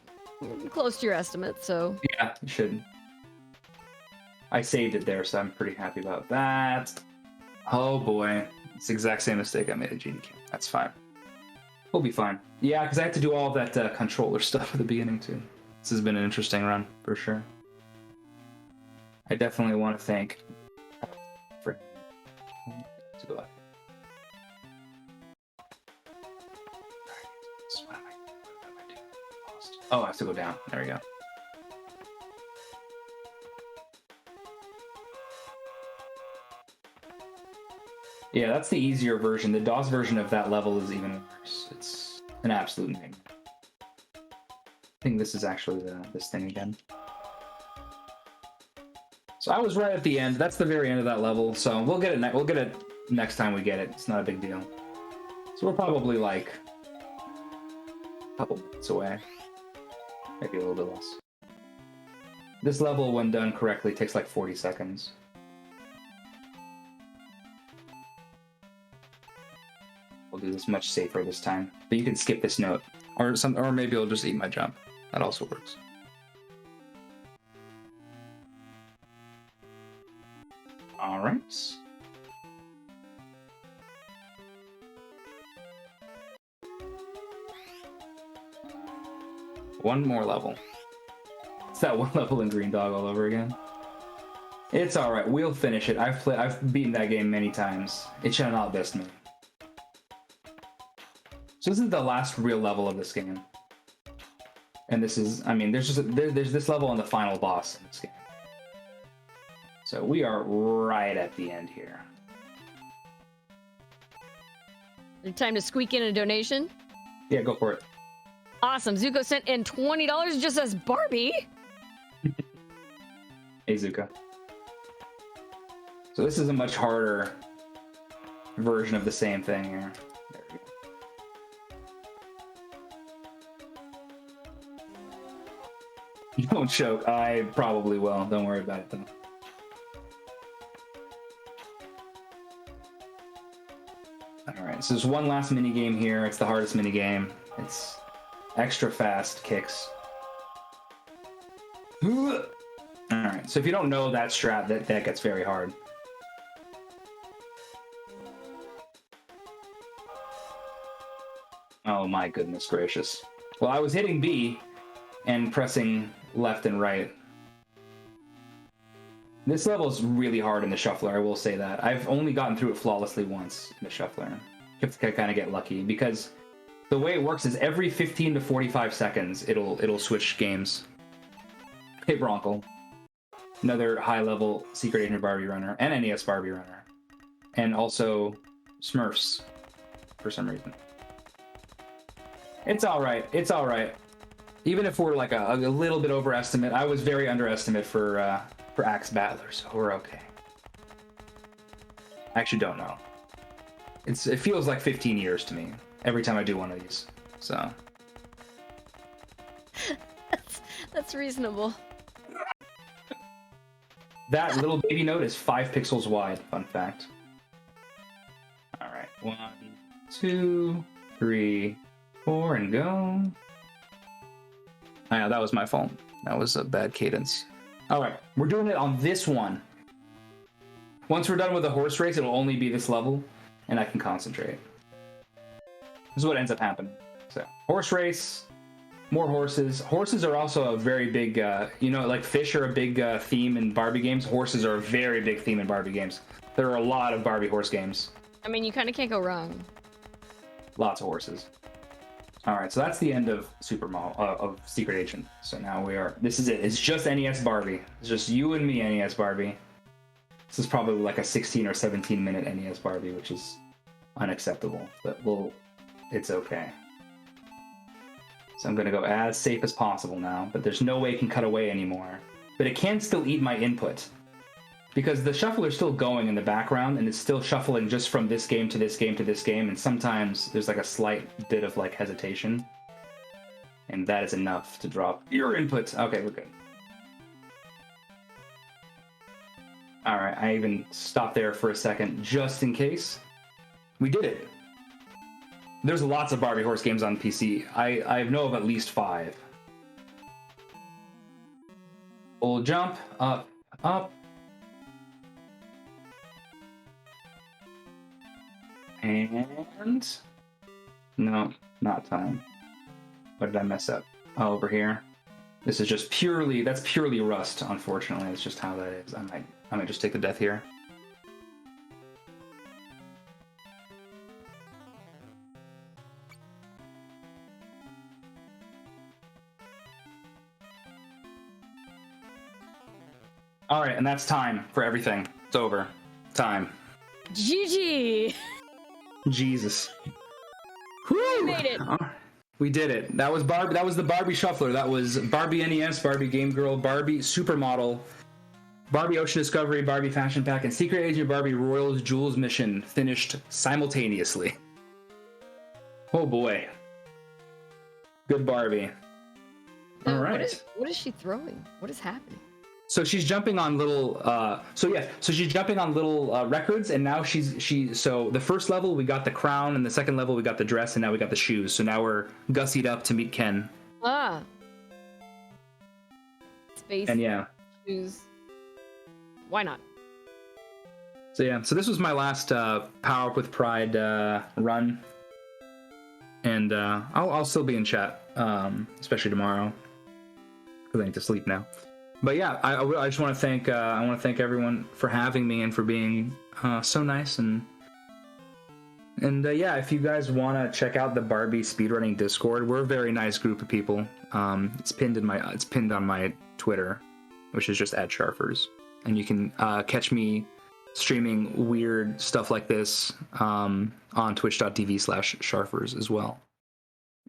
close to your estimate, so. Yeah, you should. I saved it there, so I'm pretty happy about that. Oh boy. It's the exact same mistake I made at Genie King. That's fine. We'll be fine. Yeah, because I had to do all of that controller stuff at the beginning, too. This has been an interesting run, for sure. I definitely want to thank... Let's go back. What am I doing? Oh, I have to go down. There we go. Yeah, that's the easier version. The DOS version of that level is even worse. It's an absolute nightmare. I think this is actually this thing again. So I was right at the end. That's the very end of that level. So we'll get it. We'll get it next time we get it. It's not a big deal. So we're probably like a couple minutes away, maybe a little bit less. This level, when done correctly, takes like 40 seconds. We'll do this much safer this time. But you can skip this note, or maybe I'll just eat my jump. That also works. All right. One more level. It's that one level in Green Dog all over again. It's all right. We'll finish it. I've beaten that game many times. It shall not best me. So this is the last real level of this game. And this is, I mean, there's this level and the final boss in this game. So we are right at the end here. Time to squeak in a donation. Yeah, go for it. Awesome. Zuko sent in $20 just as Barbie. Hey, Zuko. So this is a much harder version of the same thing here. There we go. Don't choke. I probably will. Don't worry about it though. Alright, so there's one last mini game here. It's the hardest mini game. It's extra fast kicks. Alright, so if you don't know that strat, that gets very hard. Oh my goodness gracious. Well, I was hitting B and pressing left and right. This level is really hard in the shuffler, I will say that. I've only gotten through it flawlessly once in the shuffler. You have to kind of get lucky, because the way it works is every 15 to 45 seconds, it'll switch games. Hey, Bronco. Another high-level Secret Agent Barbie runner, and NES Barbie runner. And also Smurfs, for some reason. It's alright, it's alright. Even if we're like a little bit overestimate, I was very underestimate for Axe Battler, so we're okay. I actually don't know. It feels like 15 years to me every time I do one of these, so. That's reasonable. That little baby note is 5 pixels wide, fun fact. All right, 1, 2, 3, 4, and go. I know, that was my fault. That was a bad cadence. All right, we're doing it on this one. Once we're done with the horse race, it'll only be this level, and I can concentrate. This is what ends up happening. So, horse race, more horses. Horses are also a very big, you know, like fish are a big theme in Barbie games. Horses are a very big theme in Barbie games. There are a lot of Barbie horse games. I mean, you kind of can't go wrong. Lots of horses. All right, so that's the end of of Secret Agent. So now this is it. It's just NES Barbie. It's just you and me, NES Barbie. This is probably like a 16 or 17 minute NES Barbie, which is unacceptable, but it's okay. So I'm gonna go as safe as possible now, but there's no way it can cut away anymore. But it can still eat my input, because the shuffler's still going in the background, and it's still shuffling just from this game to this game to this game, and sometimes there's like a slight bit of like hesitation. And that is enough to drop your input. Okay, we're good. All right, I even stopped there for a second, just in case. We did it. There's lots of Barbie horse games on PC. I know of at least 5. Full jump, up, up. And no, not time. What did I mess up? Oh, over here. This is just that's purely rust, unfortunately. It's just how that is. I might just take the death here. All right, and that's time for everything. It's over. Time. GG. Jesus. We made it. We did it. That was Barbie. That was the Barbie Shuffler. That was Barbie NES, Barbie Game Girl, Barbie Supermodel, Barbie Ocean Discovery, Barbie Fashion Pack, and Secret Agent Barbie Royals Jewels Mission finished simultaneously. Oh boy. Good Barbie. All right. What is she throwing? What is happening? So she's jumping on little so she's jumping on little records, and now so the first level we got the crown, and the second level we got the dress, and now we got the shoes. So now we're gussied up to meet Ken. Ah. Space. And yeah. Shoes. Why not? So yeah, so this was my last Power Up with Pride run. And I'll still be in chat, especially tomorrow, because I need to sleep now. But yeah, I just want to thank everyone for having me and for being so nice and yeah, if you guys want to check out the Barbie speedrunning Discord, we're a very nice group of people. It's pinned on my Twitter, which is just @sharfers, and you can catch me streaming weird stuff like this on twitch.tv/sharfers as well.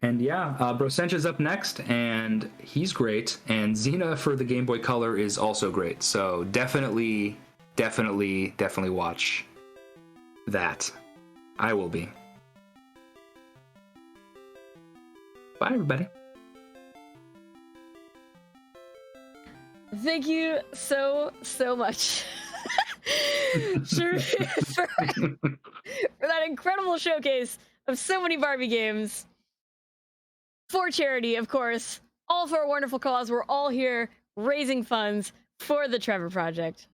And yeah, Brosencha's up next, and he's great. And Xena for the Game Boy Color is also great. So definitely watch that. I will be. Bye, everybody. Thank you so much for that incredible showcase of so many Barbie games. For charity, of course. All for a wonderful cause. We're all here raising funds for the Trevor Project.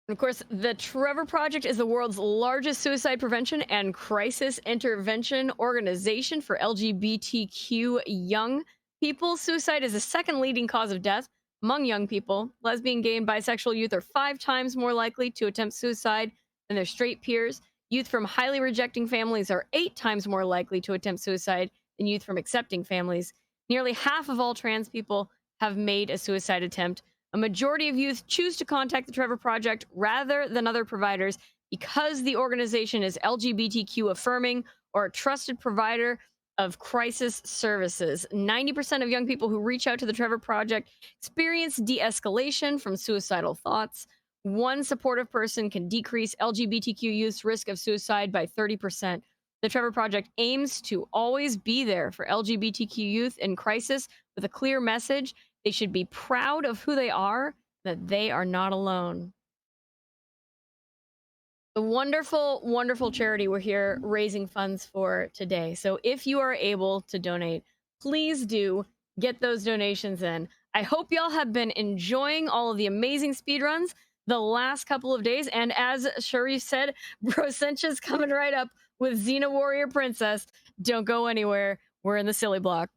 Of course, the Trevor Project is the world's largest suicide prevention and crisis intervention organization for LGBTQ young people. Suicide is the second leading cause of death among young people. Lesbian, gay, and bisexual youth are 5 times more likely to attempt suicide than their straight peers. Youth from highly rejecting families are 8 times more likely to attempt suicide than youth from accepting families. Nearly half of all trans people have made a suicide attempt. A majority of youth choose to contact the Trevor Project rather than other providers because the organization is LGBTQ affirming or a trusted provider of crisis services. 90% of young people who reach out to the Trevor Project experience de-escalation from suicidal thoughts. One supportive person can decrease LGBTQ youth's risk of suicide by 30%. The Trevor Project aims to always be there for LGBTQ youth in crisis with a clear message. They should be proud of who they are, that they are not alone. The wonderful, wonderful charity we're here raising funds for today. So if you are able to donate, please do get those donations in. I hope y'all have been enjoying all of the amazing speedruns the last couple of days. And as Sharif said, Brosencha's coming right up with Xena Warrior Princess. Don't go anywhere. We're in the silly block.